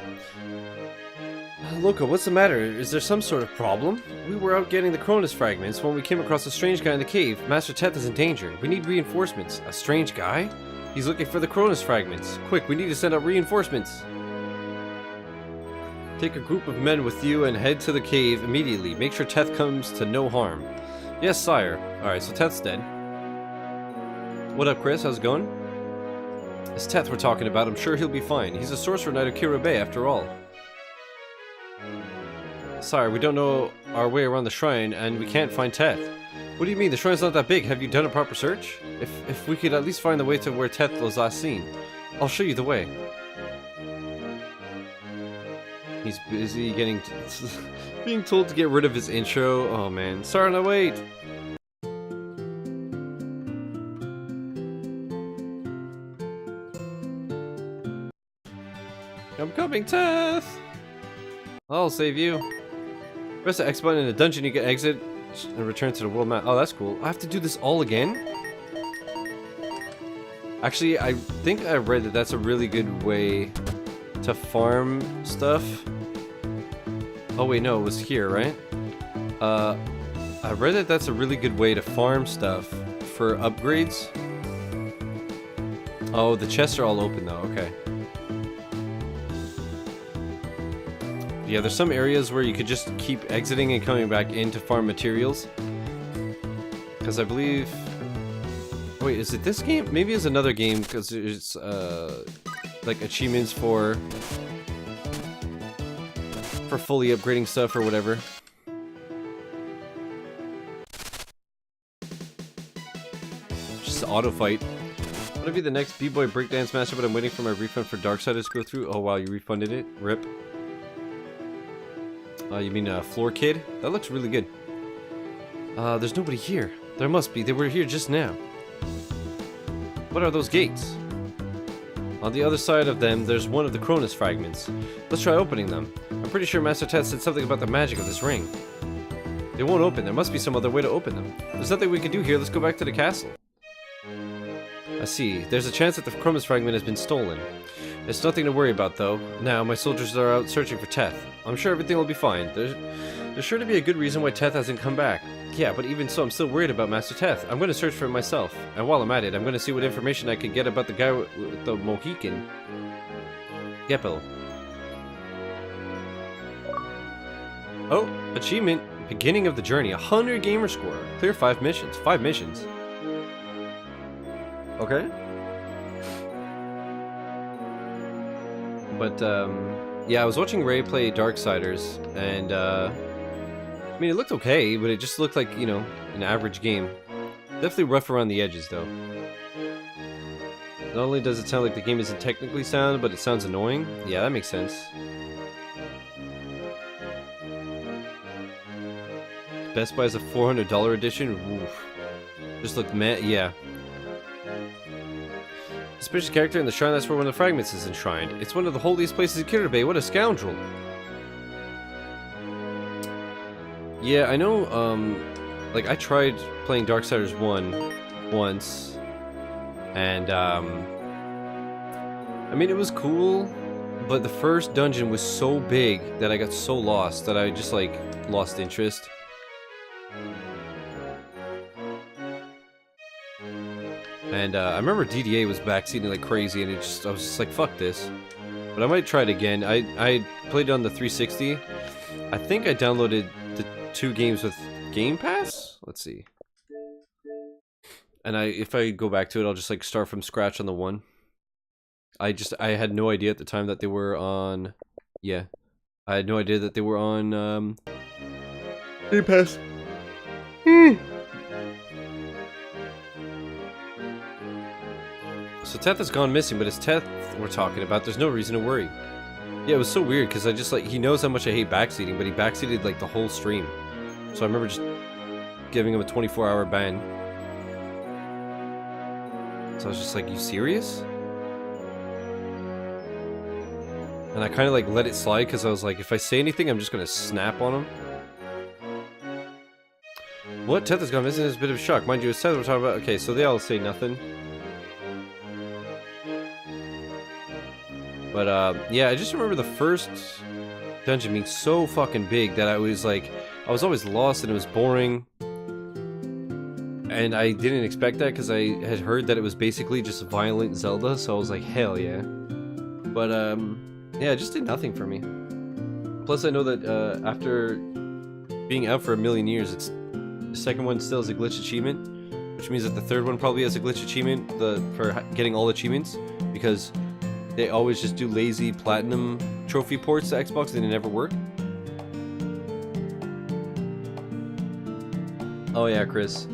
A: Loka, what's the matter? Is there some sort of problem? We were out getting the Chronus fragments when we came across a strange guy in the cave. Master Teth is in danger. We need reinforcements. A strange guy? He's looking for the Chronus fragments. Quick, we need to send out reinforcements. Take a group of men with you and head to the cave immediately. Make sure Teth comes to no harm. Yes, sire. Alright, so Teth's dead. What up, Chris? How's it going? It's Teth we're talking about. I'm sure he'll be fine. He's a sorcerer knight of Kiribati, after all. Sire, we don't know our way around the shrine, and we can't find Teth. What do you mean? The shrine's not that big. Have you done a proper search? If we could at least find the way to where Teth was last seen. I'll show you the way. He's busy getting... being told to get rid of his intro. Oh man. Sorry, no wait! I'm coming, Teth! I'll save you. Press the X button in the dungeon, you can exit and return to the world map. Oh, that's cool. I have to do this all again? Actually, I think I read that that's a really good way to farm stuff. Oh wait, no, it was here, right? I read that that's a really good way to farm stuff for upgrades. Oh, the chests are all open though, okay. Yeah, there's some areas where you could just keep exiting and coming back in to farm materials. Because I believe... Wait, is it this game? Maybe it's another game, because there's, like, achievements for fully upgrading stuff or whatever. Just auto fight. I want to be the next B-boy breakdance master, but I'm waiting for my refund for Darksiders to go through. Oh wow, you refunded it? Rip. You mean Floor Kid? That looks really good. There's nobody here. There must be. They were here just now. What are those gates? On the other side of them, there's one of the Chronus fragments. Let's try opening them. I'm pretty sure Master Teth said something about the magic of this ring. They won't open. There must be some other way to open them. There's nothing we can do here. Let's go back to the castle. I see. There's a chance that the Chronus fragment has been stolen. It's nothing to worry about, though. Now, my soldiers are out searching for Teth. I'm sure everything will be fine. There's sure to be a good reason why Teth hasn't come back. Yeah, but even so, I'm still worried about Master Teth. I'm gonna search for it myself. And while I'm at it, I'm gonna see what information I can get about the guy with the Mohican. Geppel. Oh, achievement. Beginning of the journey. 100 gamer score. Clear 5 missions. 5 missions. Okay. But, yeah, I was watching Ray play Darksiders, and, I mean, it looked okay, but it just looked like, you know, an average game. Definitely rough around the edges, though. Not only does it sound like the game isn't technically sound, but it sounds annoying. Yeah, that makes sense. Best Buy is a $400 edition? Oof. Just looked meh, yeah. Suspicious character in the shrine, that's where one of the fragments is enshrined. It's one of the holiest places in Kiribati, what a scoundrel! Yeah, I know, like, I tried playing Darksiders 1 once, and, I mean, it was cool, but the first dungeon was so big that I got so lost that I just, like, lost interest. And, I remember DDA was backseating like crazy, and I was just like, fuck this. But I might try it again. I played it on the 360. I think I downloaded the 2 games with Game Pass? Let's see. And if I go back to it, I'll just like start from scratch on the 1. I had no idea at the time that they were on... Yeah. I had no idea that they were on, Game Pass. So Teth has gone missing, but it's Teth we're talking about. There's no reason to worry. Yeah, it was so weird, because I just, like, he knows how much I hate backseating, but he backseated, like, the whole stream. So I remember just giving him a 24-hour ban. So I was just like, you serious? And I kind of, like, let it slide, because I was like, if I say anything, I'm just going to snap on him. What? Teth has gone missing is a bit of a shock. Mind you, it's Teth we're talking about. Okay, so they all say nothing. But, yeah, I just remember the first dungeon being so fucking big that I was, like, I was always lost and it was boring. And I didn't expect that because I had heard that it was basically just violent Zelda, so I was like, hell yeah. But, yeah, it just did nothing for me. Plus, I know that, after being out for a million years, the second one still has a glitch achievement, which means that the third one probably has a glitch achievement for getting all achievements, because they always just do lazy platinum trophy ports to Xbox and they never work. Oh yeah, Chris.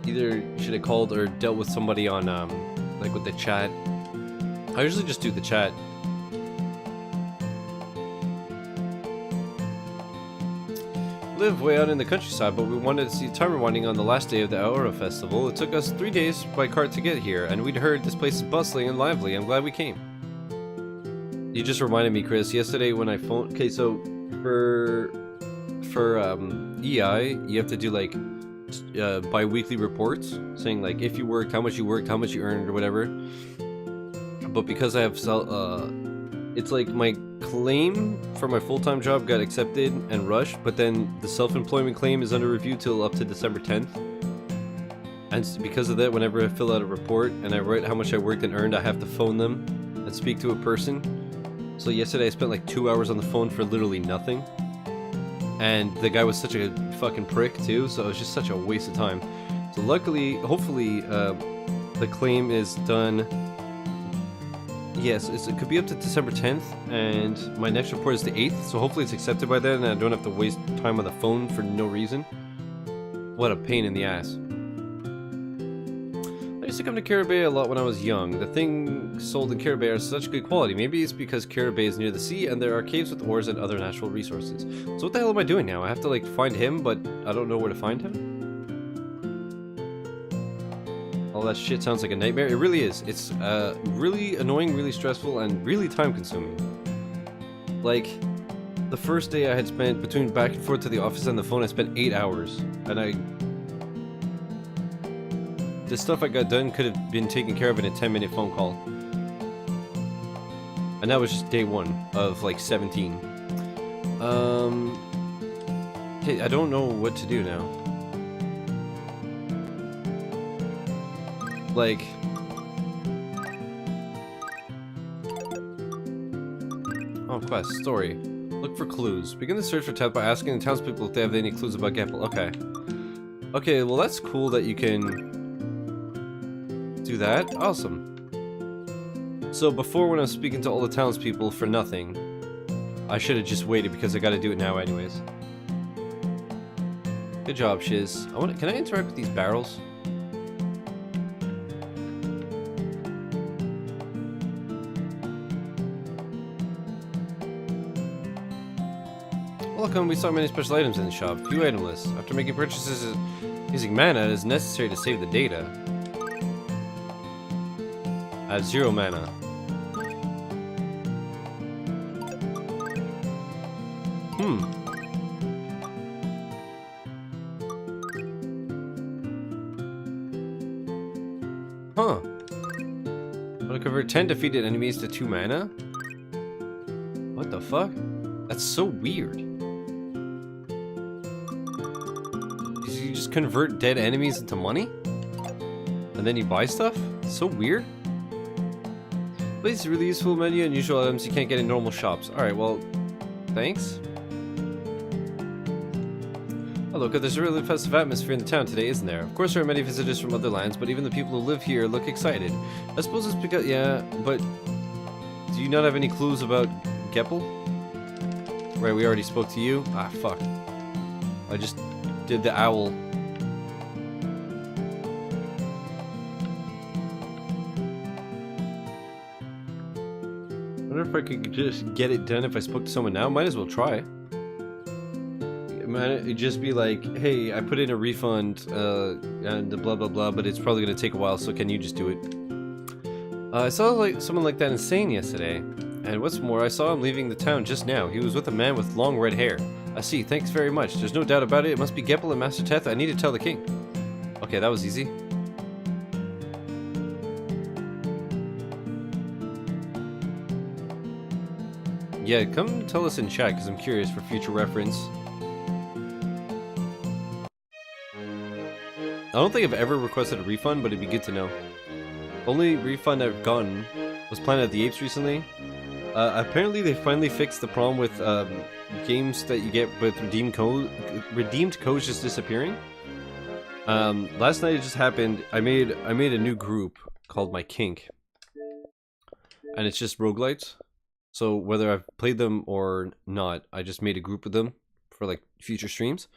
A: Either should have called or dealt with somebody on, like with the chat. I usually just do the chat. Live way out in the countryside, but we wanted to see timer winding on the last day of the Aura Festival. It took us 3 days by cart to get here, and we'd heard this place is bustling and lively. I'm glad we came. You just reminded me, Chris, yesterday when I phoned... Okay, so for EI, you have to do like bi-weekly reports saying like if you worked, how much you earned, or whatever. But because I have it's like my claim for my full-time job got accepted and rushed, but then the self-employment claim is under review till up to December 10th. And because of that, whenever I fill out a report and I write how much I worked and earned, I have to phone them and speak to a person. So yesterday I spent like 2 hours on the phone for literally nothing. And the guy was such a fucking prick too, so it was just such a waste of time. So luckily, hopefully, the claim is done. Yes, it could be up to December 10th, and my next report is the 8th, so hopefully it's accepted by then and I don't have to waste time on the phone for no reason. What a pain in the ass. I used to come to Kiribati a lot when I was young. The things sold in Kiribati are such good quality. Maybe it's because Kiribati is near the sea and there are caves with ores and other natural resources. So what the hell am I doing now? I have to like find him, but I don't know where to find him? All that shit sounds like a nightmare. It really is. It's really annoying, really stressful, and really time consuming. Like, the first day I had spent between back and forth to the office and the phone, I spent 8 hours. And the stuff I got done could have been taken care of in a 10-minute phone call. And that was just day 1 of like 17. Okay, I don't know what to do now. Like... Oh, quest. Story. Look for clues. Begin the search for Teth by asking the townspeople if they have any clues about Geppel. Okay. Okay, well that's cool that you can... do that. Awesome. So before, when I was speaking to all the townspeople for nothing, I should have just waited because I gotta do it now anyways. Good job, Shiz. Can I interact with these barrels? Welcome, we saw many special items in the shop. Few item lists. After making purchases using mana, it is necessary to save the data. I have 0 mana. Huh. Want to convert 10 defeated enemies to 2 mana? What the fuck? That's so weird. You just convert dead enemies into money? And then you buy stuff? It's so weird. But it's a really useful menu, unusual items you can't get in normal shops. Alright, well, thanks. Oh, look, there's a really festive atmosphere in the town today, isn't there? Of course there are many visitors from other lands, but even the people who live here look excited. I suppose it's because... yeah, but... do you not have any clues about Geppel? Right, we already spoke to you? Ah, fuck. I just did the owl. I wonder if I could just get it done if I spoke to someone now. Might as well try. It'd just be like, hey, I put in a refund and blah blah blah, but it's probably gonna take a while, so can you just do it? I saw someone like that insane yesterday, and what's more, I saw him leaving the town just now. He was with a man with long red hair. I see, thanks very much. There's no doubt about it. It must be Geppel and Master Teth. I need to tell the king. Okay, that was easy. Yeah, come tell us in chat, because I'm curious for future reference. I don't think I've ever requested a refund, but it'd be good to know. Only refund I've gotten was Planet of the Apes recently. Apparently they finally fixed the problem with games that you get with redeemed codes just disappearing. Last night it just happened. I made a new group called My Kink, and it's just roguelites. So whether I've played them or not, I just made a group with them for like future streams.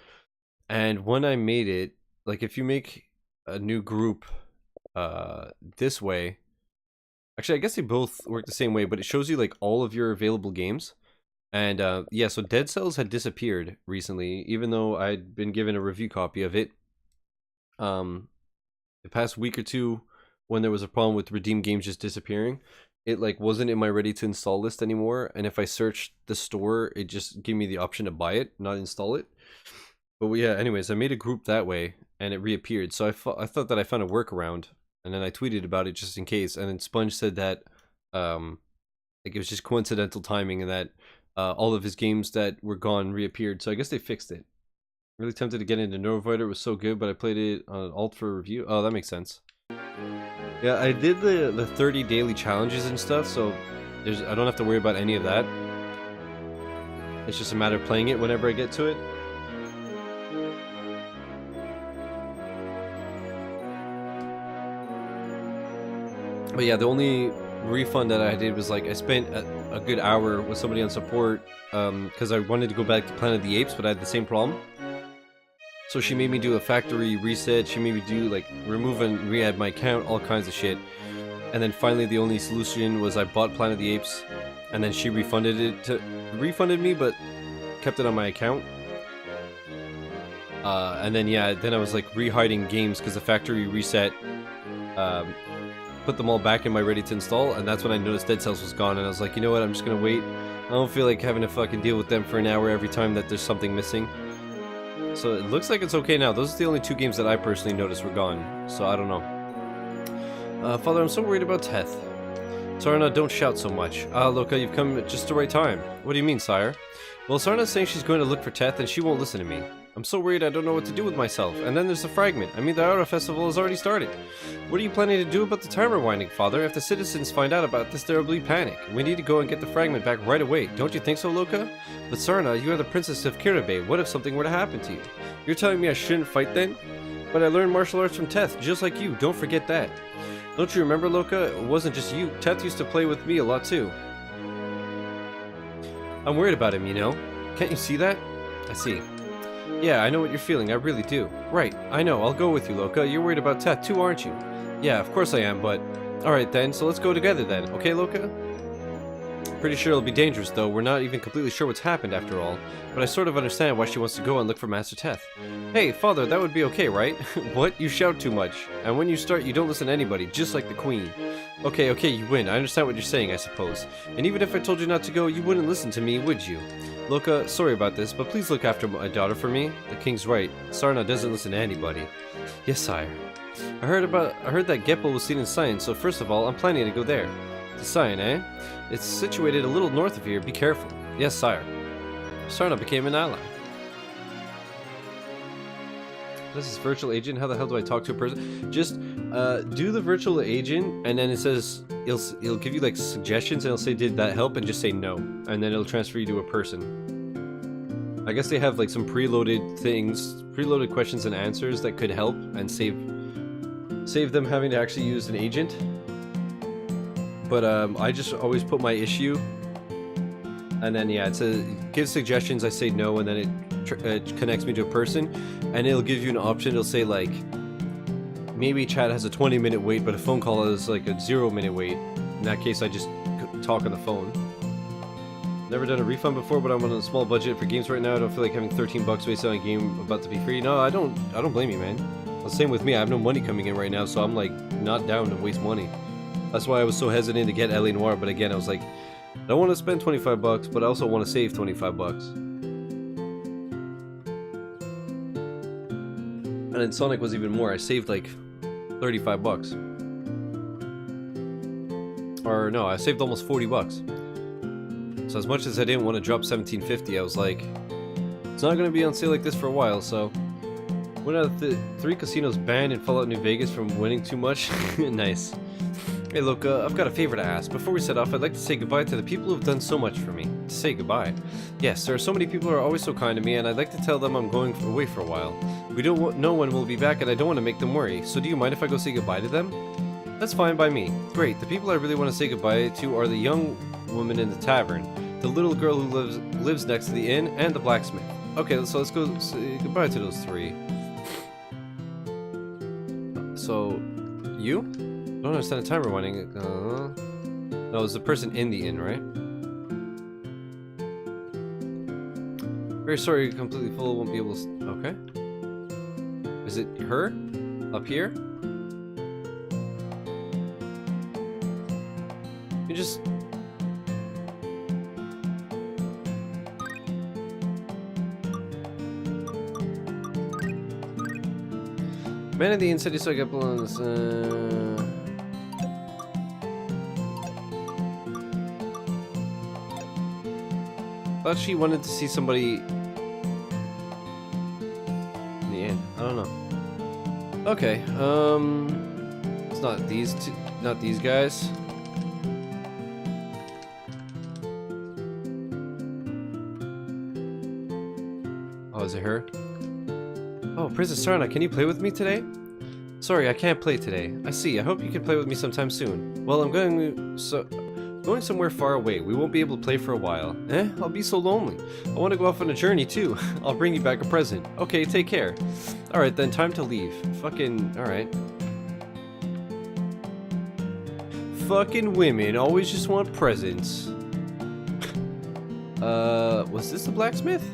A: And when I made it, like if you make a new group this way, actually I guess they both work the same way, but it shows you like all of your available games. And yeah, so Dead Cells had disappeared recently, even though I'd been given a review copy of it. The past week or two, when there was a problem with redeemed games just disappearing, it like wasn't in my ready to install list anymore, and if I searched the store, it just gave me the option to buy it, not install it. But yeah, anyways, I made a group that way, and it reappeared. So I thought that I found a workaround, and then I tweeted about it just in case. And then Sponge said that like it was just coincidental timing, and that all of his games that were gone reappeared. So I guess they fixed it. Really tempted to get into Neurovoider. It was so good, but I played it on alt for review. Oh, that makes sense. Yeah, I did the 30 daily challenges and stuff, so I don't have to worry about any of that. It's just a matter of playing it whenever I get to it. But yeah, the only refund that I did was like I spent a good hour with somebody on support because I wanted to go back to Planet of the Apes, but I had the same problem. So she made me do a factory reset, she made me do like remove and re-add my account, all kinds of shit. And then finally the only solution was I bought Planet of the Apes, and then she refunded me but kept it on my account. And then yeah, then I was like re-hiding games because the factory reset put them all back in my ready to install, and that's when I noticed Dead Cells was gone, and I was like, you know what, I'm just gonna wait. I don't feel like having to fucking deal with them for an hour every time that there's something missing. So it looks like it's okay now. Those are the only two games that I personally noticed were gone, so I don't know. Father, I'm so worried about Teth. Sarna, don't shout so much. Ah, Loka, you've come at just the right time. What do you mean, sire? Well, Sarna's saying she's going to look for Teth, and she won't listen to me. I'm so worried I don't know what to do with myself. And then there's the fragment. I mean, the Aura Festival has already started. What are you planning to do about the timer winding, Father? If the citizens find out about this, there will be panic. We need to go and get the fragment back right away. Don't you think so, Loka? But Sarna, you are the princess of Kirabe. What if something were to happen to you? You're telling me I shouldn't fight then? But I learned martial arts from Teth, just like you. Don't forget that. Don't you remember, Loka? It wasn't just you. Teth used to play with me a lot, too. I'm worried about him, you know? Can't you see that? I see. Yeah, I know what you're feeling, I really do. Right, I know, I'll go with you, Loka. You're worried about Teth too, aren't you? Yeah, of course I am, but... Alright then, so let's go together then, okay, Loka? Pretty sure it'll be dangerous, though. We're not even completely sure what's happened after all. But I sort of understand why she wants to go and look for Master Teth. Hey, Father, that would be okay, right? What? You shout too much. And when you start, you don't listen to anybody, just like the Queen. Okay, you win. I understand what you're saying, I suppose. And even if I told you not to go, you wouldn't listen to me, would you? Loka, sorry about this, but please look after my daughter for me. The king's right. Sarna doesn't listen to anybody. Yes, sire. I heard that Geppo was seen in Sion, so first of all, I'm planning to go there. To Sion, eh? It's situated a little north of here. Be careful. Yes, sire. Sarna became an ally. This is virtual agent. How the hell do I talk to a person? Just do the virtual agent, and then it says it'll give you like suggestions, and it'll say, "Did that help?" and just say no, and then it'll transfer you to a person. I guess they have like some preloaded things, preloaded questions and answers that could help and save them having to actually use an agent. But I just always put my issue, and then yeah, it says give suggestions. I say no, and then it connects me to a person, and it'll give you an option. It'll say like maybe chat has a 20-minute wait, but a phone call is like a 0-minute wait. In that case, I just talk on the phone. Never done a refund before, but I'm on a small budget for games right now. I don't feel like having 13 bucks wasted on a game about to be free. No, I don't blame you, man. Well, same with me. I have no money coming in right now, so I'm like not down to waste money. That's why I was so hesitant to get L.A. Noire, but again, I was like, I don't want to spend 25 bucks, but I also want to save 25 bucks. And then Sonic was even more. I saved like 35 bucks. Or no, I saved almost 40 bucks. So as much as I didn't want to drop $17.50, I was like, it's not going to be on sale like this for a while, so... One out of the 3 casinos banned in Fallout New Vegas from winning too much. Nice. Hey Loka, I've got a favor to ask. Before we set off, I'd like to say goodbye to the people who've done so much for me. To say goodbye? Yes, there are so many people who are always so kind to me, and I'd like to tell them I'm going away for a while. We don't know when we'll be back, and I don't want to make them worry. So do you mind if I go say goodbye to them? That's fine by me. Great, the people I really want to say goodbye to are the young woman in the tavern, the little girl who lives next to the inn, and the blacksmith. Okay, so let's go say goodbye to those 3. So, you? I don't understand the timer winding. No, it's the person in the inn, right? Very sorry, you're completely full, won't be able to... Okay. Is it her? Up here? You just... Man in the inn said he saw a couple on this, thought she wanted to see somebody in the inn. I don't know. Okay, it's not these two, not these guys. Oh, is it her? Oh, Princess Sarna, can you play with me today? Sorry, I can't play today. I see. I hope you can play with me sometime soon. Well, I'm going somewhere far away. We won't be able to play for a while. I'll be so lonely. I want to go off on a journey too. I'll bring you back a present. Okay, take care. Alright then, time to leave. Fucking, alright. Fucking women always just want presents. Was this the blacksmith?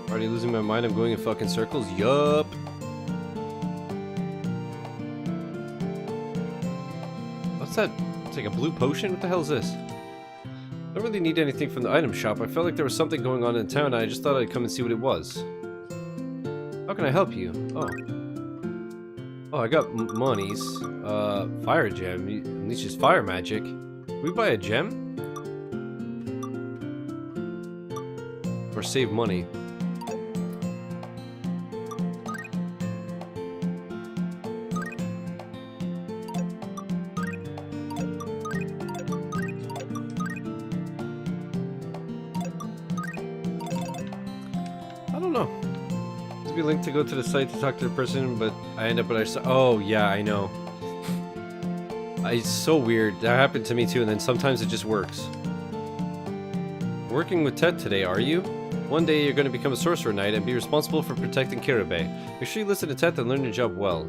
A: Already losing my mind, I'm going in fucking circles. Yup. What's that? It's like a blue potion? What the hell is this? I don't really need anything from the item shop. I felt like there was something going on in town and I just thought I'd come and see what it was. How can I help you? Oh. Oh, I got monies. Fire gem. Unleashes fire magic. We buy a gem? Or save money? I don't know. There's be a link to go to the site to talk to the person, but I end up with oh yeah, I know. It's so weird. That happened to me too, and then sometimes it just works. Working with Tet today, are you? One day you're going to become a sorcerer knight and be responsible for protecting Kiribati. Make sure you listen to Tet and learn your job well.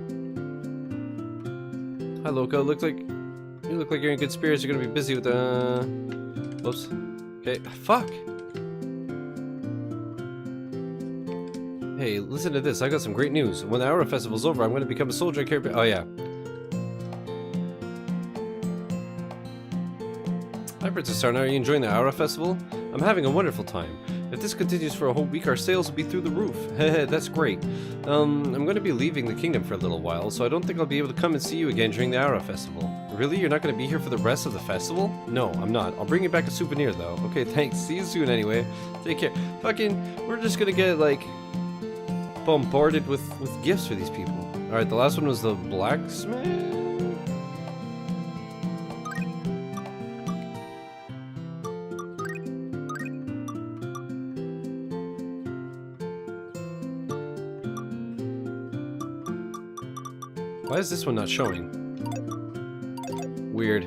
A: Hi Loka, you look like you're in good spirits. You're going to be busy with whoops. Okay, fuck. Hey, listen to this. I got some great news. When the Aura Festival's over, I'm going to become a soldier in Kiribati. Oh yeah. Hi Princess Sarna, are you enjoying the Aura Festival? I'm having a wonderful time. If this continues for a whole week, our sales will be through the roof. Heh, that's great. I'm going to be leaving the kingdom for a little while, so I don't think I'll be able to come and see you again during the Aura Festival. Really? You're not going to be here for the rest of the festival? No, I'm not. I'll bring you back a souvenir, though. Okay, thanks. See you soon anyway. Take care. Fucking, we're just going to get, like, bombarded with gifts for these people. Alright, the last one was the blacksmith? Why is this one not showing? Weird.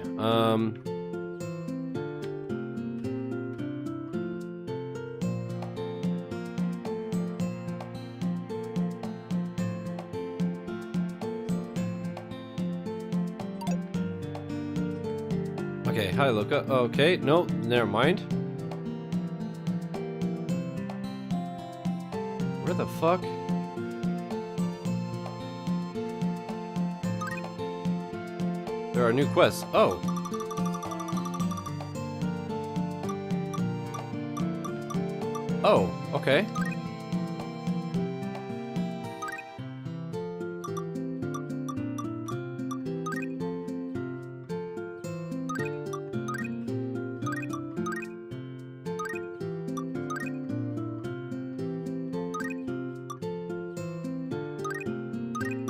A: Okay, hi Luca. Okay, no, never mind. Where the fuck? There are new quests. Oh. Oh, okay.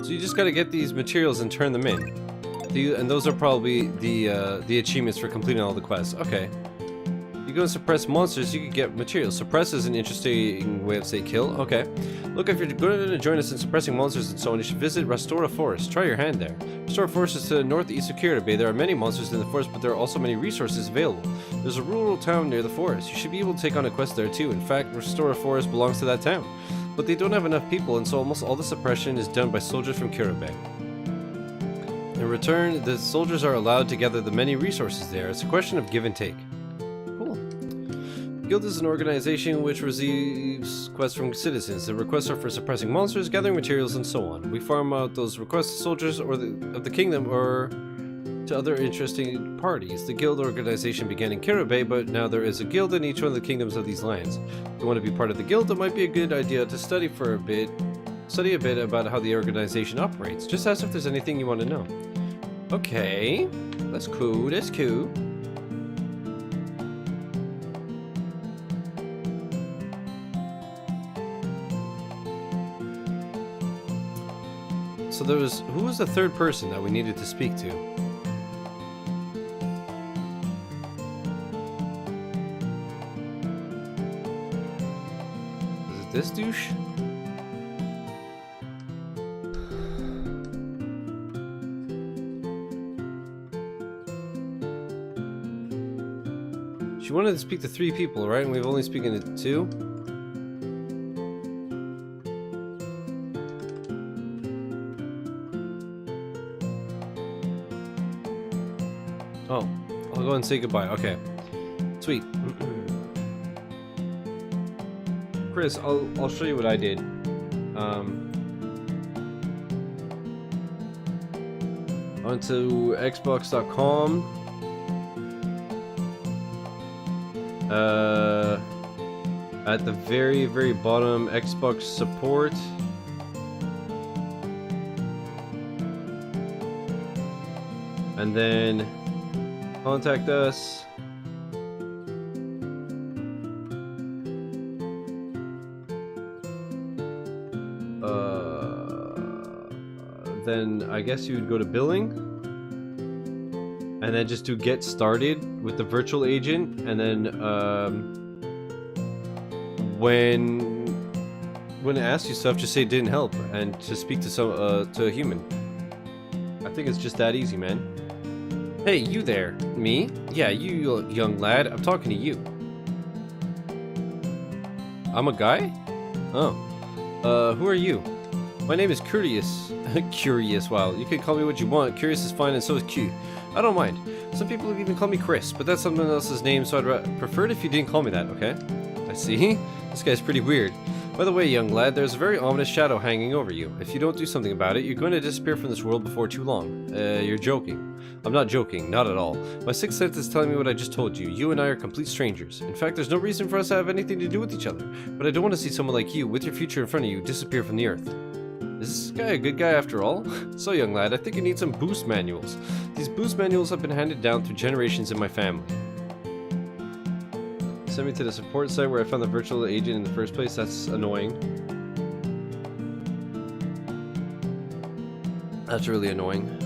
A: So you just gotta get these materials and turn them in. And those are probably the achievements for completing all the quests. Okay. You go and suppress monsters, you can get materials. Suppress is an interesting way of saying kill. Okay. Look, if you're going to join us in suppressing monsters and so on, you should visit Restora Forest. Try your hand there. Restora Forest is to the northeast of Kiribati. There are many monsters in the forest, but there are also many resources available. There's a rural town near the forest. You should be able to take on a quest there too. In fact, Restora Forest belongs to that town. But they don't have enough people, and so almost all the suppression is done by soldiers from Kiribati. In return, the soldiers are allowed to gather the many resources there. It's a question of give and take. Cool. Guild is an organization which receives quests from citizens. The requests are for suppressing monsters, gathering materials, and so on. We farm out those requests to soldiers of the kingdom or to other interesting parties. The guild organization began in Kiribati, but now there is a guild in each one of the kingdoms of these lands. If you want to be part of the guild, it might be a good idea to study a bit about how the organization operates. Just ask if there's anything you want to know. Okay, that's cool, that's cool. So who was the third person that we needed to speak to? Is it this douche? She wanted to speak to 3 people, right? And we've only spoken to 2? Oh, I'll go and say goodbye. Okay. Sweet. Chris, I'll show you what I did. Onto Xbox.com. At the very, very bottom, Xbox support. And then Contact us. Then I guess you would go to billing. And then just to get started with the virtual agent. And then, when it asks you stuff, just say it didn't help. And to speak to a human. I think it's just that easy, man. Hey, you there. Me? Yeah, you young lad. I'm talking to you. I'm a guy? Oh. Who are you? My name is Curious. Curious, wow. You can call me what you want. Curious is fine and so is Q. I don't mind. Some people have even called me Chris, but that's someone else's name, so I'd prefer it if you didn't call me that, okay? I see. This guy's pretty weird. By the way, young lad, there's a very ominous shadow hanging over you. If you don't do something about it, you're going to disappear from this world before too long. You're joking. I'm not joking, not at all. My sixth sense is telling me what I just told you. You and I are complete strangers. In fact, there's no reason for us to have anything to do with each other. But I don't want to see someone like you, with your future in front of you, disappear from the earth. Is this guy a good guy after all? So, young lad, I think you need some boost manuals. These boost manuals have been handed down through generations in my family. Send me to the support site where I found the virtual agent in the first place. That's annoying. That's really annoying.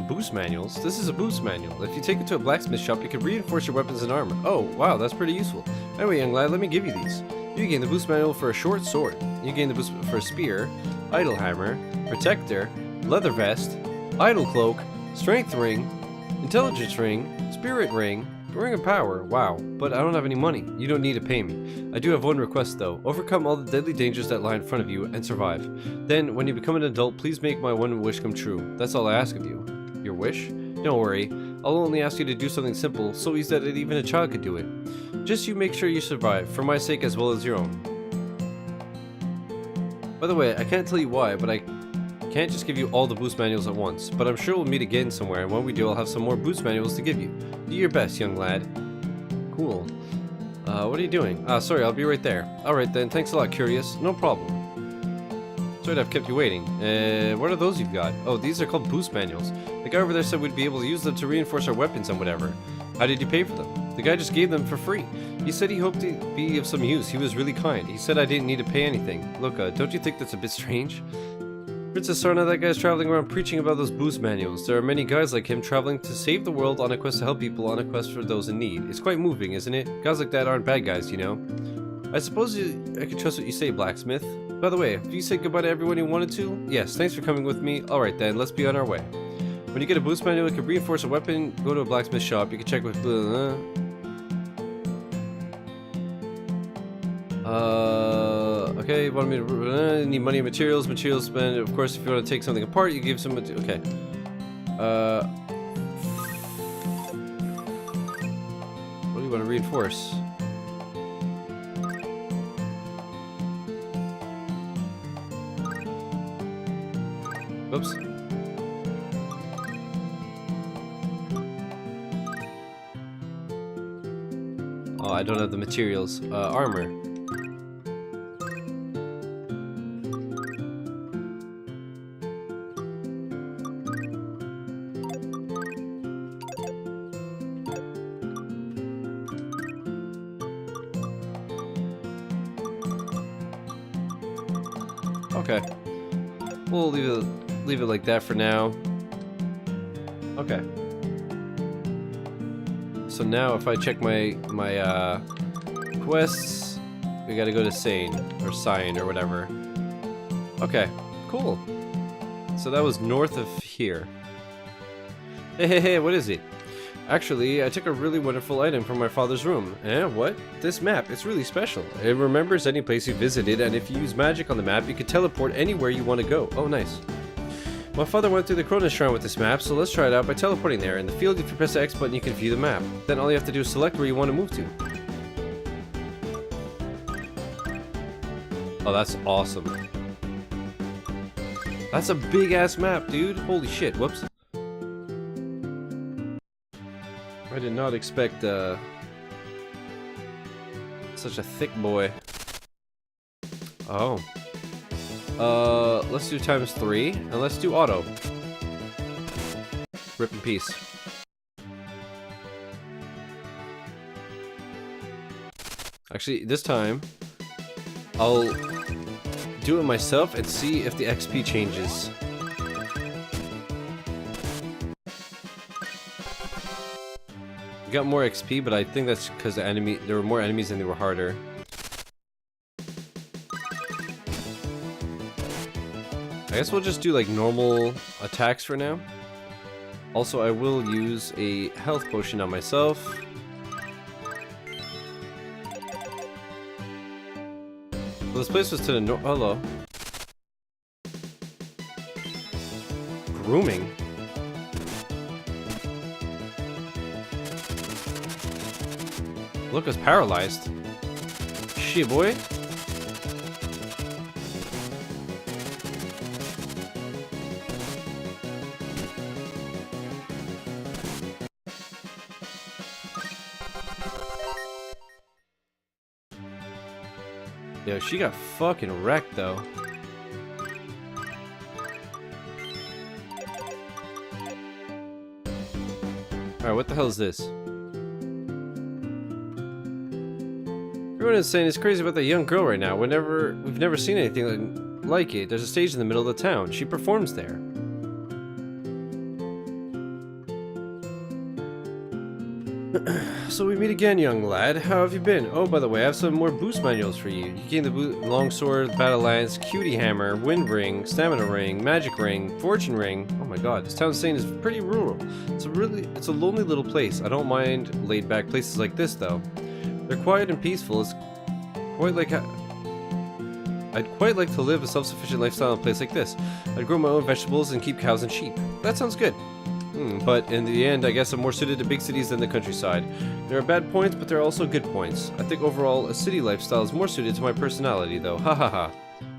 A: Boost manuals? This is a boost manual. If you take it to a blacksmith shop, you can reinforce your weapons and armor. Oh, wow, that's pretty useful. Anyway, young lad, let me give you these. You gain the boost manual for a short sword. You gain the boost for a spear, idle hammer, protector, leather vest, idle cloak, strength ring, intelligence ring, spirit ring, ring of power. Wow, but I don't have any money. You don't need to pay me. I do have one request though. Overcome all the deadly dangers that lie in front of you and survive. Then, when you become an adult, please make my one wish come true. That's all I ask of you. Your wish? Don't worry. I'll only ask you to do something simple, so easy that even a child could do it. Just you make sure you survive, for my sake as well as your own. By the way, I can't tell you why, but I can't just give you all the boost manuals at once. But I'm sure we'll meet again somewhere, and when we do, I'll have some more boost manuals to give you. Do your best, young lad. Cool. What are you doing? Sorry, I'll be right there. Alright then, thanks a lot, Curious. No problem. Sorry to have kept you waiting. What are those you've got? Oh, these are called boost manuals. The guy over there said we'd be able to use them to reinforce our weapons and whatever. How did you pay for them? The guy just gave them for free. He said he hoped to be of some use. He was really kind. He said I didn't need to pay anything. Look, don't you think that's a bit strange? Princess Sarna, that guy's traveling around preaching about those boost manuals. There are many guys like him traveling to save the world on a quest to help people on a quest for those in need. It's quite moving, isn't it? Guys like that aren't bad guys, you know? I suppose I can trust what you say, blacksmith. By the way, have you said goodbye to everyone you wanted to? Yes, thanks for coming with me. Alright then, let's be on our way. When you get a boost manual that can reinforce a weapon, go to a blacksmith shop. You can check with... okay, want me to... need money and materials. Materials spend... Of course, if you want to take something apart, you give some... Okay. What do you want to reinforce? Oops. Oh, I don't have the materials. Armor. Okay. We'll leave it like that for now. Okay. So now if I check my quests, we gotta go to Sane or Sign or whatever. Okay, cool. So that was north of here. Hey, what is it? Actually, I took a really wonderful item from my father's room. What? This map, it's really special. It remembers any place you visited, and if you use magic on the map, you can teleport anywhere you want to go. Oh, nice. My father went through the Chronus shrine with this map, so let's try it out by teleporting there. In the field, if you press the X button, you can view the map. Then all you have to do is select where you want to move to. Oh, that's awesome. That's a big-ass map, dude. Holy shit. Whoops. I did not expect such a thick boy. Oh. Let's do ×3, and let's do auto. Rip in peace. Actually, this time, I'll do it myself and see if the XP changes. We got more XP, but I think that's because there were more enemies and they were harder. I guess we'll just do like normal attacks for now. Also, I will use a health potion on myself. Well, this place was to the north. Hello. Grooming? Look, it's paralyzed. Shit, boy. Yo, she got fucking wrecked though. Alright, what the hell is this? Everyone is saying it's crazy about that young girl right now. We've never seen anything like it. There's a stage in the middle of the town. She performs there. So we meet again, young lad. How have you been? Oh, by the way, I have some more boost manuals for you. You gain the longsword, battle lance, cutie hammer, wind ring, stamina ring, magic ring, fortune ring. Oh my god, this town scene is pretty rural. It's a lonely little place. I don't mind laid back places like this though. They're quiet and peaceful. It's quite like I'd quite like to live a self-sufficient lifestyle in a place like this. I'd grow my own vegetables and keep cows and sheep. That sounds good. But in the end, I guess I'm more suited to big cities than the countryside. There are bad points, but there are also good points. I think overall, a city lifestyle is more suited to my personality, though. Ha ha ha.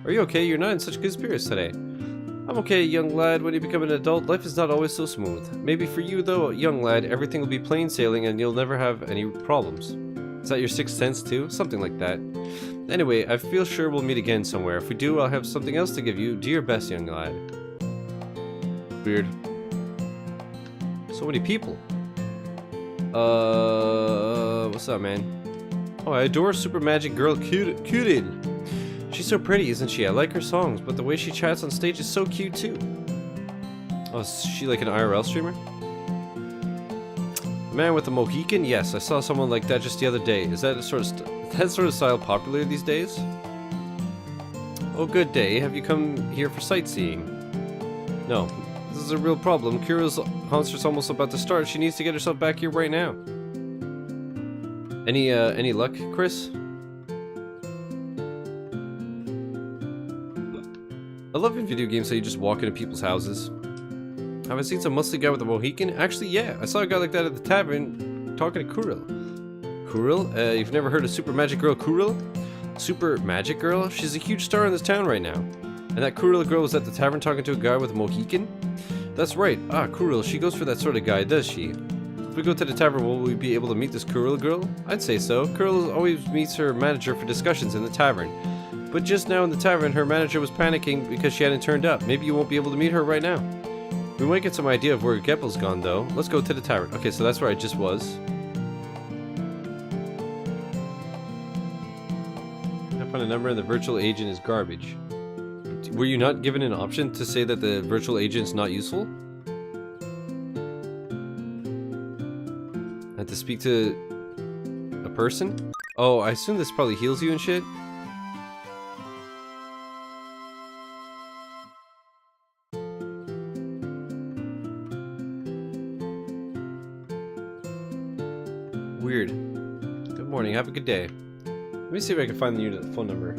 A: Are you okay? You're not in such good spirits today. I'm okay, young lad. When you become an adult, life is not always so smooth. Maybe for you, though, young lad, everything will be plain sailing and you'll never have any problems. Is that your sixth sense, too? Something like that. Anyway, I feel sure we'll meet again somewhere. If we do, I'll have something else to give you. Do your best, young lad. Weird. So many people. What's up, man? Oh, I adore Super Magic Girl Cuted. She's so pretty, isn't she? I like her songs, but the way she chats on stage is so cute too. Oh, is she like an IRL streamer? Man with a Mohican? Yes, I saw someone like that just the other day. Is that sort of style popular these days? Oh, good day. Have you come here for sightseeing? No. This is a real problem. Kira's concert's almost about to start. She needs to get herself back here right now. Any luck, Chris? I love in video games how you just walk into people's houses. Have I seen some muscly guy with a Mohican? Actually, yeah. I saw a guy like that at the tavern talking to Kuril. Kuril? You've never heard of Super Magic Girl Kuril? Super Magic Girl? She's a huge star in this town right now. And that Kuril girl was at the tavern talking to a guy with a Mohican? That's right. Ah, Kuril, she goes for that sort of guy, does she? If we go to the tavern, will we be able to meet this Kuril girl? I'd say so. Kuril always meets her manager for discussions in the tavern. But just now in the tavern, her manager was panicking because she hadn't turned up. Maybe you won't be able to meet her right now. We might get some idea of where Geppel's gone, though. Let's go to the tavern. Okay, so that's where I just was. I found a number and the virtual agent is garbage. Were you not given an option to say that the virtual agent's not useful? And to speak to a person? Oh, I assume this probably heals you and shit? Weird. Good morning, have a good day. Let me see if I can find the unit phone number.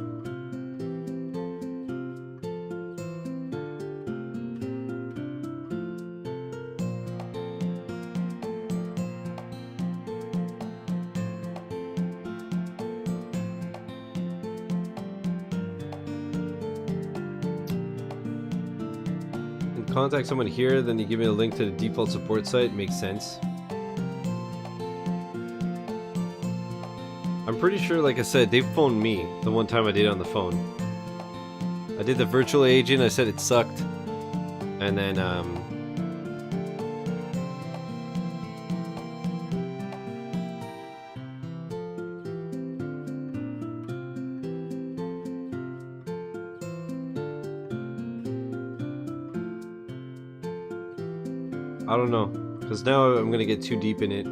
A: Contact someone here, then you give me a link to the default support site. Makes sense. I'm pretty sure, like I said, they phoned me the one time I did it on the phone. I did the virtual agent, I said it sucked. And then, I don't know. Because now I'm gonna get too deep in it.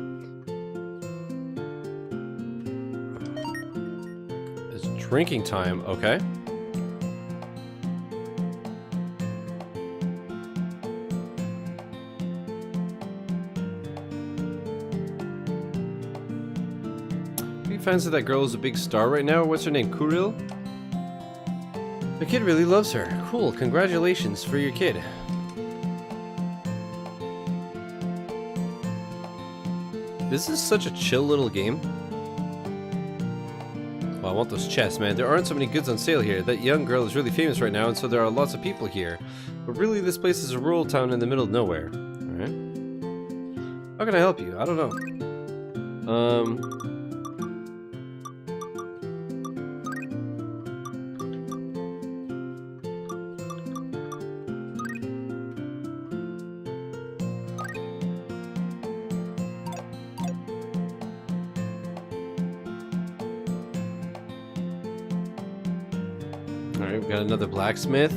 A: It's drinking time, okay. Are you fans of that girl who's a big star right now? What's her name? Kuril? The kid really loves her. Cool, congratulations for your kid. This is such a chill little game. Oh, I want those chests, man. There aren't so many goods on sale here. That young girl is really famous right now, and so there are lots of people here. But really, this place is a rural town in the middle of nowhere. Alright. How can I help you? I don't know. Alright, we got another blacksmith.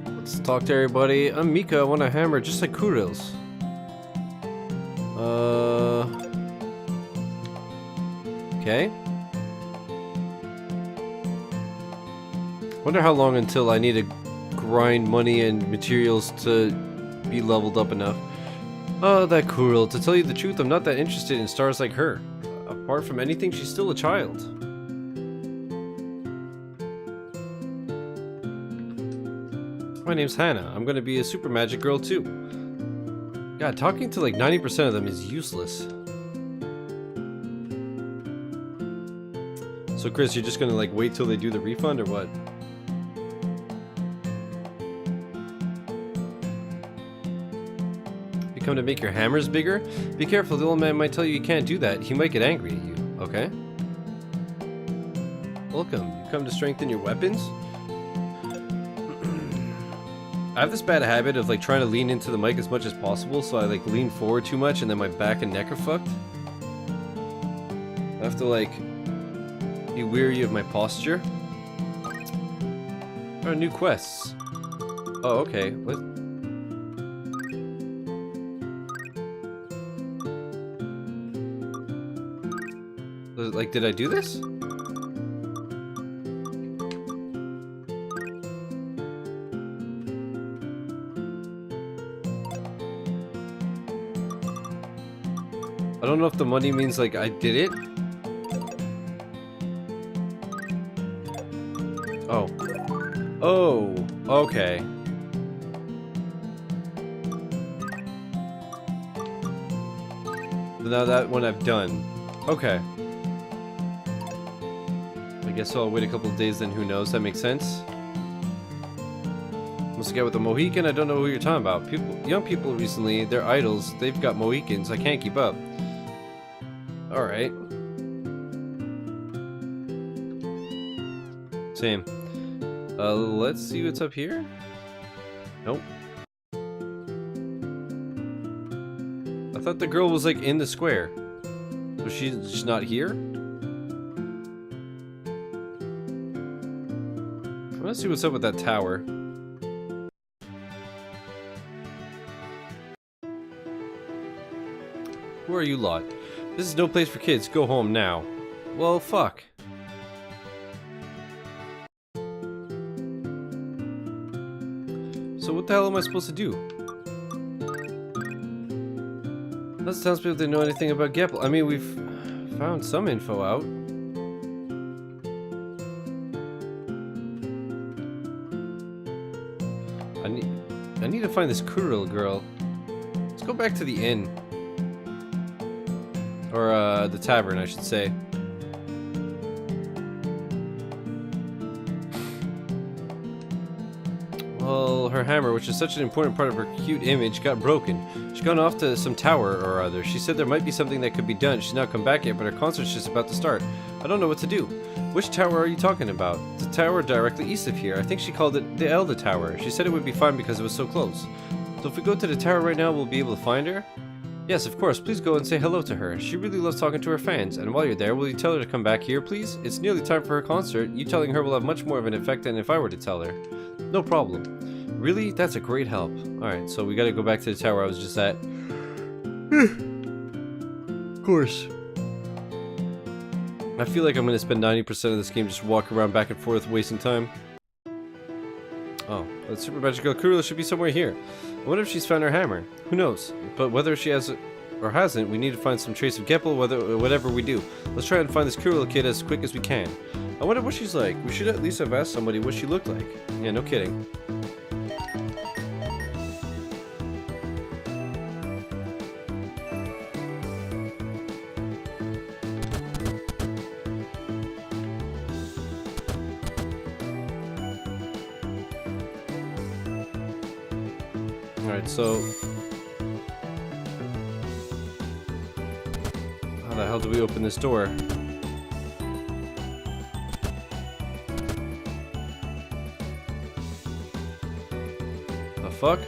A: Let's talk to everybody. I'm Mika, I want a hammer just like Kuril's. Okay. Wonder how long until I need to grind money and materials to be leveled up enough. Oh, that Kuril. To tell you the truth, I'm not that interested in stars like her. Apart from anything, she's still a child. My name's Hannah. I'm gonna be a super magic girl too. God, talking to like 90% of them is useless. So Chris, you're just gonna like wait till they do the refund or what? You come to make your hammers bigger? Be careful, the old man might tell you can't do that. He might get angry at you, okay? Welcome. You come to strengthen your weapons? I have this bad habit of like trying to lean into the mic as much as possible, so I like lean forward too much and then my back and neck are fucked. I have to like be weary of my posture. There are new quests. Oh, okay. What? Like, did I do this? I don't know if the money means like I did it. Oh. Oh, okay. Now that one I've done. Okay. I guess I'll wait a couple of days then, who knows, that makes sense. Once again with the Mohican, I don't know who you're talking about. Young people recently, they're idols, they've got Mohicans, I can't keep up. Alright. Same. Let's see what's up here. Nope. I thought the girl was like in the square. So she's just not here? I want to see what's up with that tower. Who are you lot? This is no place for kids. Go home now. Well, fuck. So what the hell am I supposed to do? Let's tell people they know anything about Gepple. I mean, we've found some info out. I need to find this Kuril girl. Let's go back to the inn. Or, the tavern, I should say. Well, her hammer, which is such an important part of her cute image, got broken. She's gone off to some tower or other. She said there might be something that could be done. She's not come back yet, but her concert's just about to start. I don't know what to do. Which tower are you talking about? The tower directly east of here. I think she called it the Elder Tower. She said it would be fine because it was so close. So if we go to the tower right now, we'll be able to find her? Yes, of course. Please go and say hello to her. She really loves talking to her fans. And while you're there, will you tell her to come back here, please? It's nearly time for her concert. You telling her will have much more of an effect than if I were to tell her. No problem. Really? That's a great help. Alright, so we gotta go back to the tower I was just at. Of course. I feel like I'm gonna spend 90% of this game just walking around back and forth, wasting time. Oh, the super magic girl Kurila should be somewhere here. I wonder if she's found her hammer. Who knows? But whether she has it or hasn't, we need to find some trace of Geppel, whatever we do. Let's try and find this Kurila kid as quick as we can. I wonder what she's like. We should at least have asked somebody what she looked like. Yeah, no kidding. Alright, so... how the hell do we open this door? The fuck?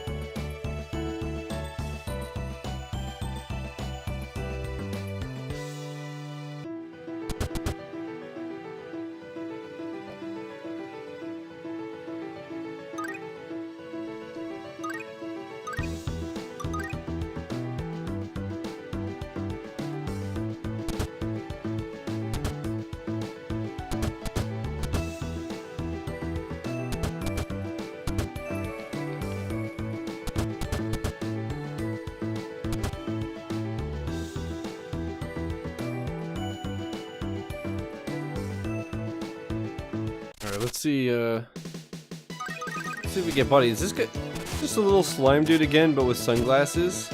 A: Alright, let's see if we get body. Is this guy just a little slime dude again, but with sunglasses?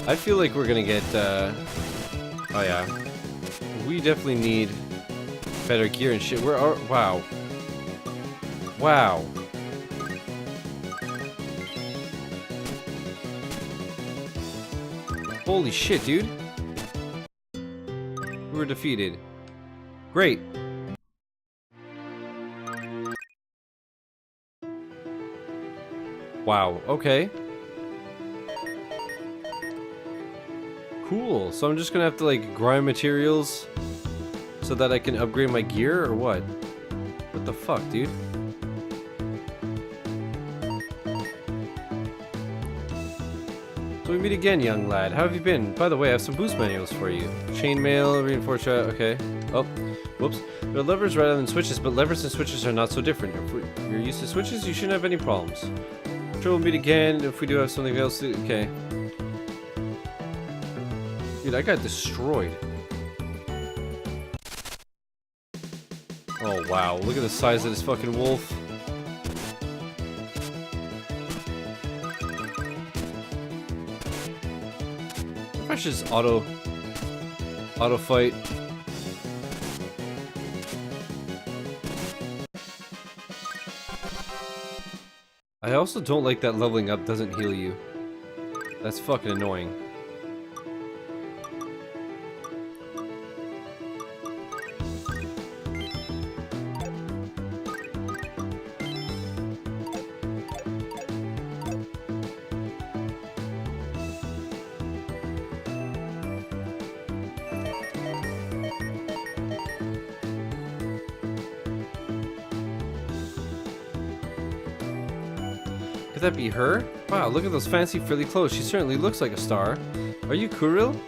A: I feel like we're gonna get, oh yeah. We definitely need better gear and shit. Wow. Wow. Holy shit, dude. We were defeated. Great. Wow, okay. Cool. So I'm just gonna have to like grind materials so that I can upgrade my gear or what? What the fuck, dude? So we meet again, young lad. How have you been? By the way, I have some boost manuals for you. Chainmail, reinforced, okay. Oh, whoops. There are levers rather than switches, but levers and switches are not so different. If you're used to switches, you shouldn't have any problems. Sure, we'll meet again if we do have something else to... okay. Dude, I got destroyed. Oh, wow. Look at the size of this fucking wolf. I should just auto fight. I also don't like that leveling up doesn't heal you. That's fucking annoying. Could that be her? Wow, look at those fancy frilly clothes. She certainly looks like a star. Are you Kuril?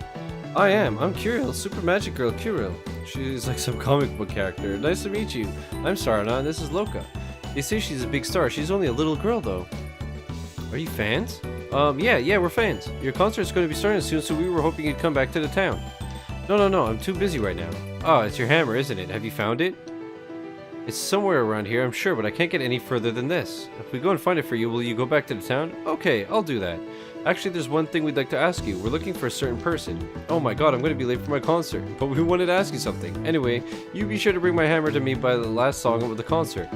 A: I am. I'm Kuril, super magic girl Kuril. She's like some comic book character. Nice to meet you. I'm Sarana and this is Loka. They say she's a big star. She's only a little girl though. Are you fans? Yeah, we're fans. Your concert's going to be starting soon, so we were hoping you'd come back to the town. No, I'm too busy right now. Oh, it's your hammer, isn't it? Have you found it? It's somewhere around here, I'm sure, but I can't get any further than this. If we go and find it for you, will you go back to the town? Okay, I'll do that. Actually, there's one thing we'd like to ask you. We're looking for a certain person. Oh my god, I'm going to be late for my concert. But we wanted to ask you something. Anyway, you be sure to bring my hammer to me by the last song of the concert.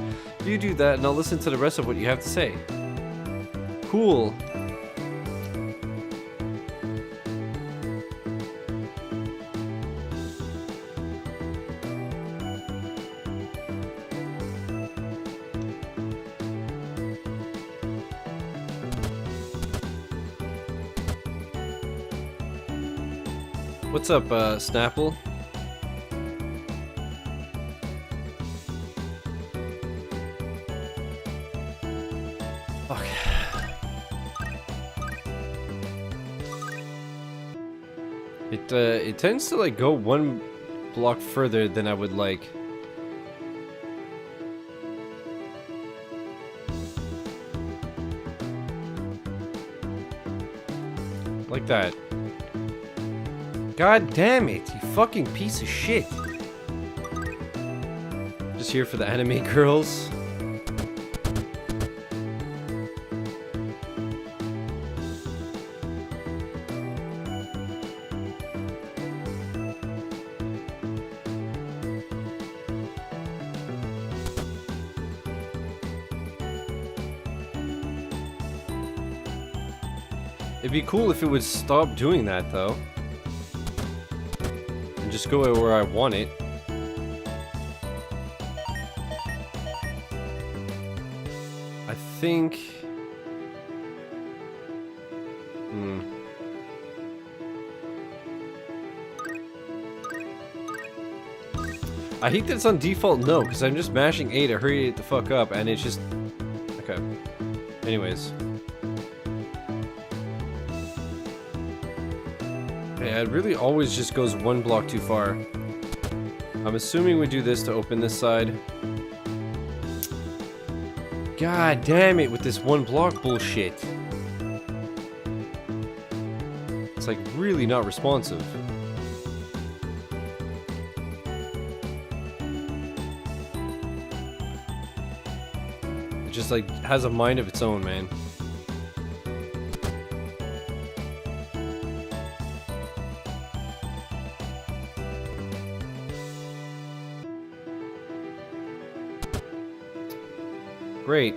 A: You do that, and I'll listen to the rest of what you have to say. Cool. What's up, Snapple? Okay. It tends to like go one block further than I would like. Like that. God damn it, you fucking piece of shit. Just here for the anime girls. It'd be cool if it would stop doing that, though. And just go where I want it. I think... I hate that it's on default no, because I'm just mashing A to hurry it the fuck up, and it's just... Okay. Anyways. Yeah, it really always just goes one block too far. I'm assuming we do this to open this side. God damn it with this one block bullshit. It's like really not responsive. It just like has a mind of its own, man. Great.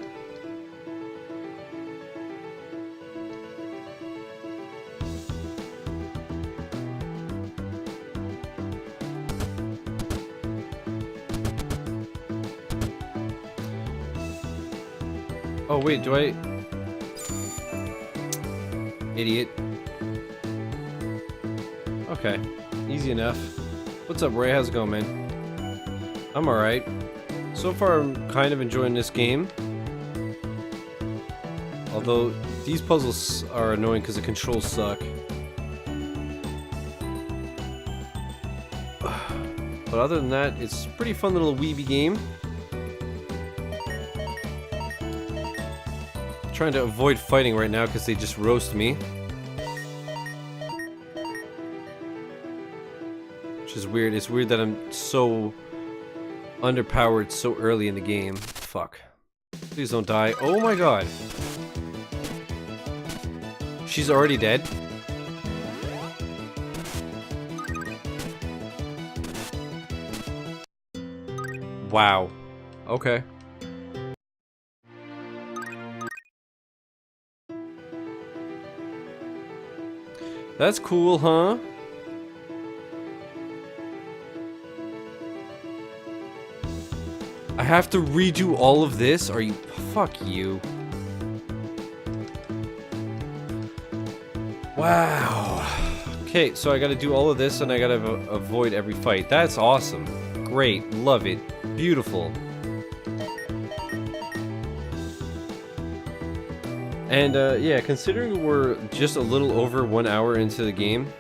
A: Oh wait, do I... Idiot. Okay, easy enough. What's up, Ray? How's it going, man? I'm alright. So far, I'm kind of enjoying this game. Although, these puzzles are annoying because the controls suck. But other than that, it's a pretty fun little weeby game. I'm trying to avoid fighting right now because they just roast me. Which is weird. It's weird that I'm so underpowered so early in the game. Fuck. Please don't die. Oh my god. She's already dead? Wow. Okay. That's cool, huh? I have to redo all of this? Are you... Fuck you. Wow. Okay, so I gotta do all of this and I gotta avoid every fight. That's awesome. Great. Love it. Beautiful. And, yeah, considering we're just a little over 1 hour into the game,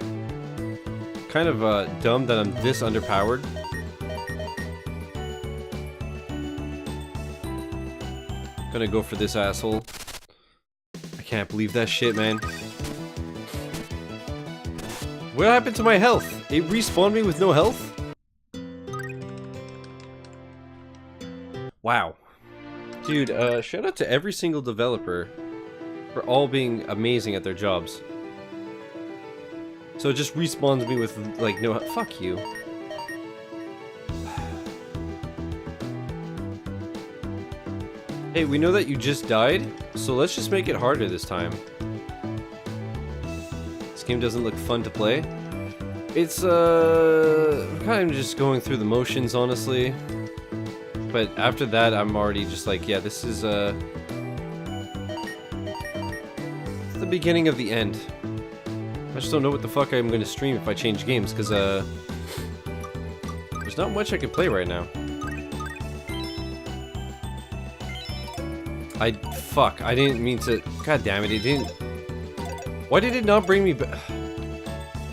A: kind of, dumb that I'm this underpowered. Gonna go for this asshole. I can't believe that shit, man. What happened to my health? It respawned me with no health? Wow. Dude, shout out to every single developer for all being amazing at their jobs. So it just respawns me with, like, no... Fuck you. Hey, we know that you just died, so let's just make it harder this time. This game doesn't look fun to play. It's, kind of just going through the motions, honestly. But after that, I'm already just like, yeah, this is, it's the beginning of the end. I just don't know what the fuck I'm gonna stream if I change games, because, there's not much I can play right now. Fuck, I didn't mean to... God damn it, it didn't... Why did it not bring me back?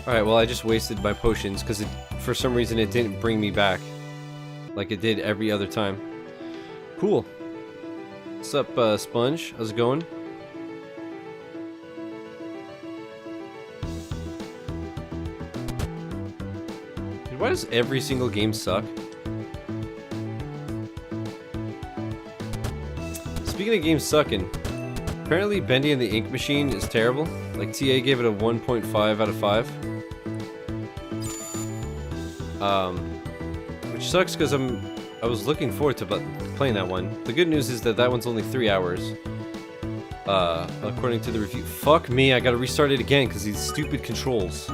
A: Alright, well I just wasted my potions, because for some reason it didn't bring me back. Like it did every other time. Cool. What's up, Sponge? How's it going? Dude, why does every single game suck? Speaking of games sucking, apparently Bendy and the Ink Machine is terrible. Like, TA gave it a 1.5 out of 5. Which sucks because I was looking forward to playing that one. The good news is that that one's only 3 hours. According to the review. Fuck me, I gotta restart it again because these stupid controls.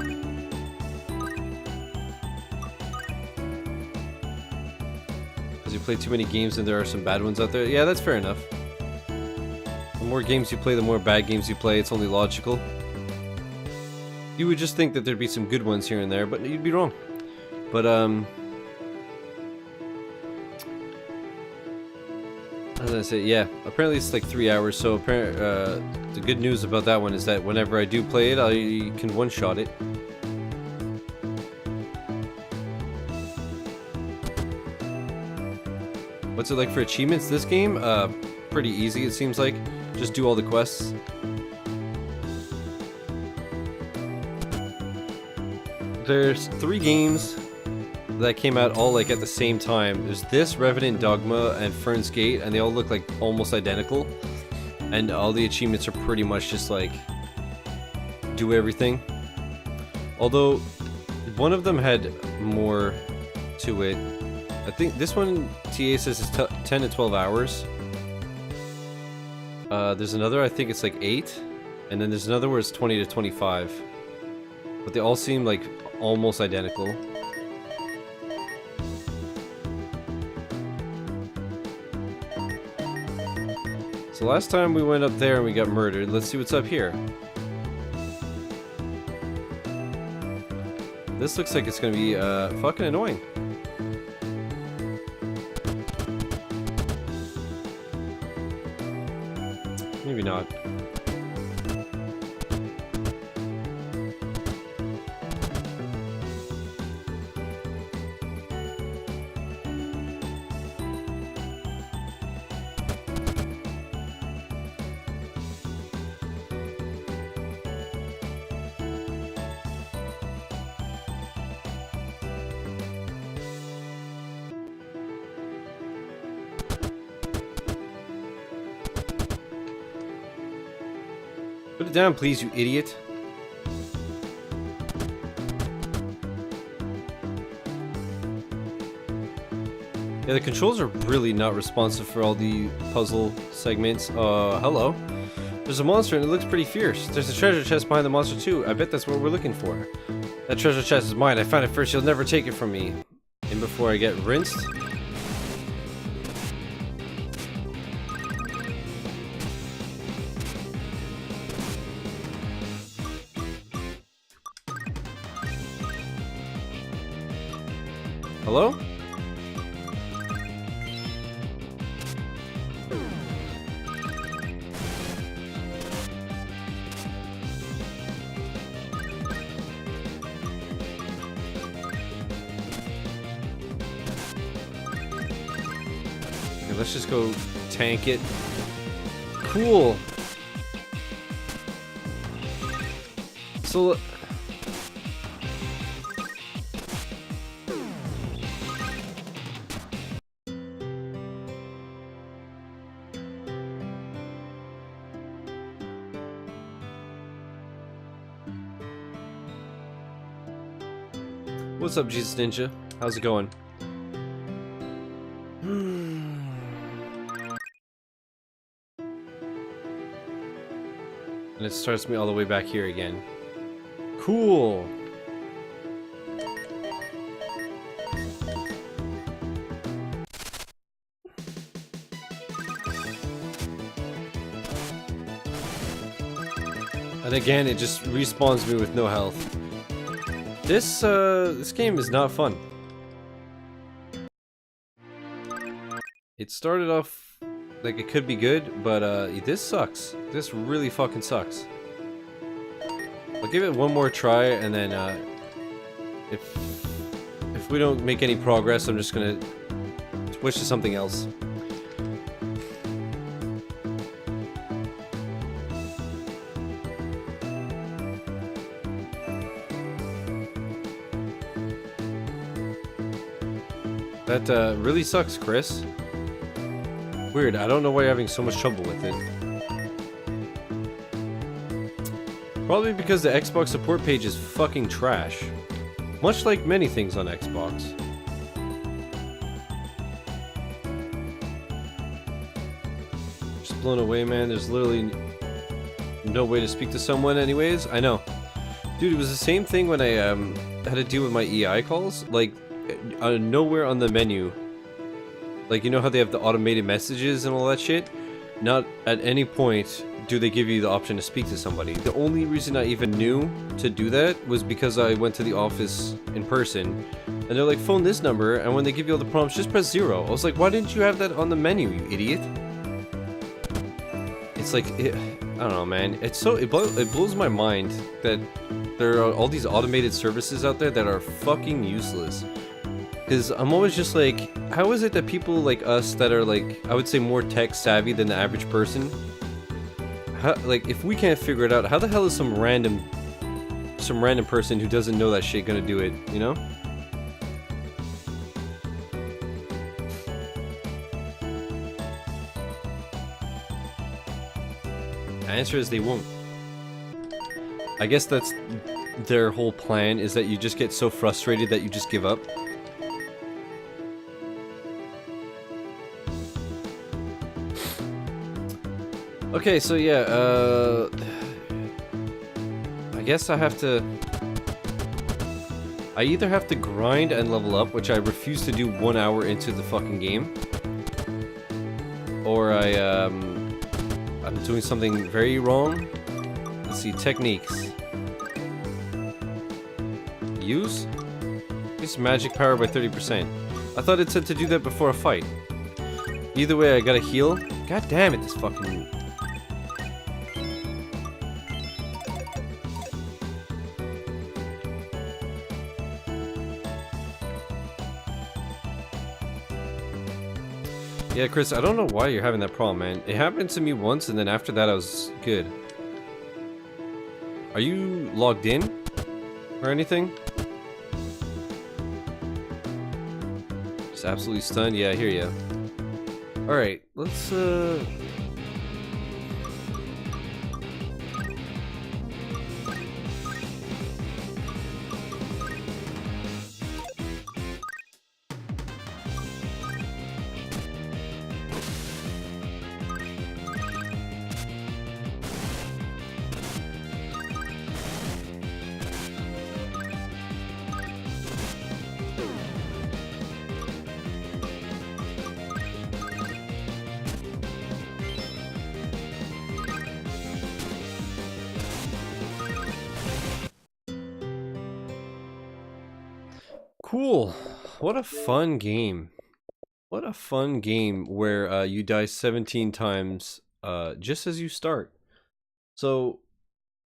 A: Because you play too many games and there are some bad ones out there. Yeah, that's fair enough. The more games you play, the more bad games you play. It's only logical. You would just think that there'd be some good ones here and there, but you'd be wrong. But, as I say, yeah, apparently it's like 3 hours, so the good news about that one is that whenever I do play it, I can one-shot it. What's it like for achievements this game? Pretty easy, it seems like. Just do all the quests. There's 3 games that came out all like at the same time. There's this, Revenant Dogma, and Fern's Gate, and they all look like almost identical. And all the achievements are pretty much just like do everything. Although one of them had more to it. I think this one TA says is 10 to 12 hours. There's another, I think it's like 8, and then there's another where it's 20 to 25. But they all seem like almost identical. So last time we went up there and we got murdered. Let's see what's up here. This looks like it's gonna be fucking annoying. Maybe not. Put it down, please, you idiot. Yeah, the controls are really not responsive for all the puzzle segments. Hello. There's a monster and it looks pretty fierce. There's a treasure chest behind the monster too. I bet that's what we're looking for. That treasure chest is mine. I found it first. You'll never take it from me. And before I get rinsed. Hello? Okay, let's just go tank it. Cool. So what's up, Jesus Ninja? How's it going? And it starts me all the way back here again. Cool! And again, it just respawns me with no health. This game is not fun. It started off Like, it could be good, but this sucks. This really fucking sucks. I'll give it one more try, and then if we don't make any progress, I'm just gonna switch to something else. That really sucks, Chris. Weird, I don't know why you're having so much trouble with it. Probably because the Xbox support page is fucking trash. Much like many things on Xbox. Just blown away, man. There's literally no way to speak to someone anyways. I know. Dude, it was the same thing when I had to deal with my EI calls. Like, nowhere on the menu. Like, you know how they have the automated messages and all that shit? Not at any point do they give you the option to speak to somebody. The only reason I even knew to do that was because I went to the office in person. And they're like, phone this number, and when they give you all the prompts, just press 0. I was like, why didn't you have that on the menu, you idiot? It's like, I don't know, man. It's so, it blows my mind that there are all these automated services out there that are fucking useless. Because I'm always just like, how is it that people like us that are like, I would say more tech savvy than the average person, how, like, if we can't figure it out, how the hell is some random person who doesn't know that shit gonna do it, you know? The answer is they won't. I guess that's their whole plan, is that you just get so frustrated that you just give up. Okay, so yeah, I guess I either have to grind and level up, which I refuse to do 1 hour into the fucking game, or I'm doing something very wrong. Let's see, techniques. Use magic power by 30%. I thought it said to do that before a fight. Either way, I gotta heal. God damn it, this fucking... Yeah, Chris, I don't know why you're having that problem, man. It happened to me once, and then after that I was good. Are you logged in? Or anything? Just absolutely stunned? Yeah, I hear ya. Alright, let's, Cool. What a fun game. What a fun game where you die 17 times just as you start. So,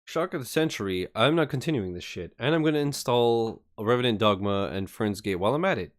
A: shock of the century, I'm not continuing this shit. And I'm going to install a Revenant Dogma and Friends Gate while I'm at it.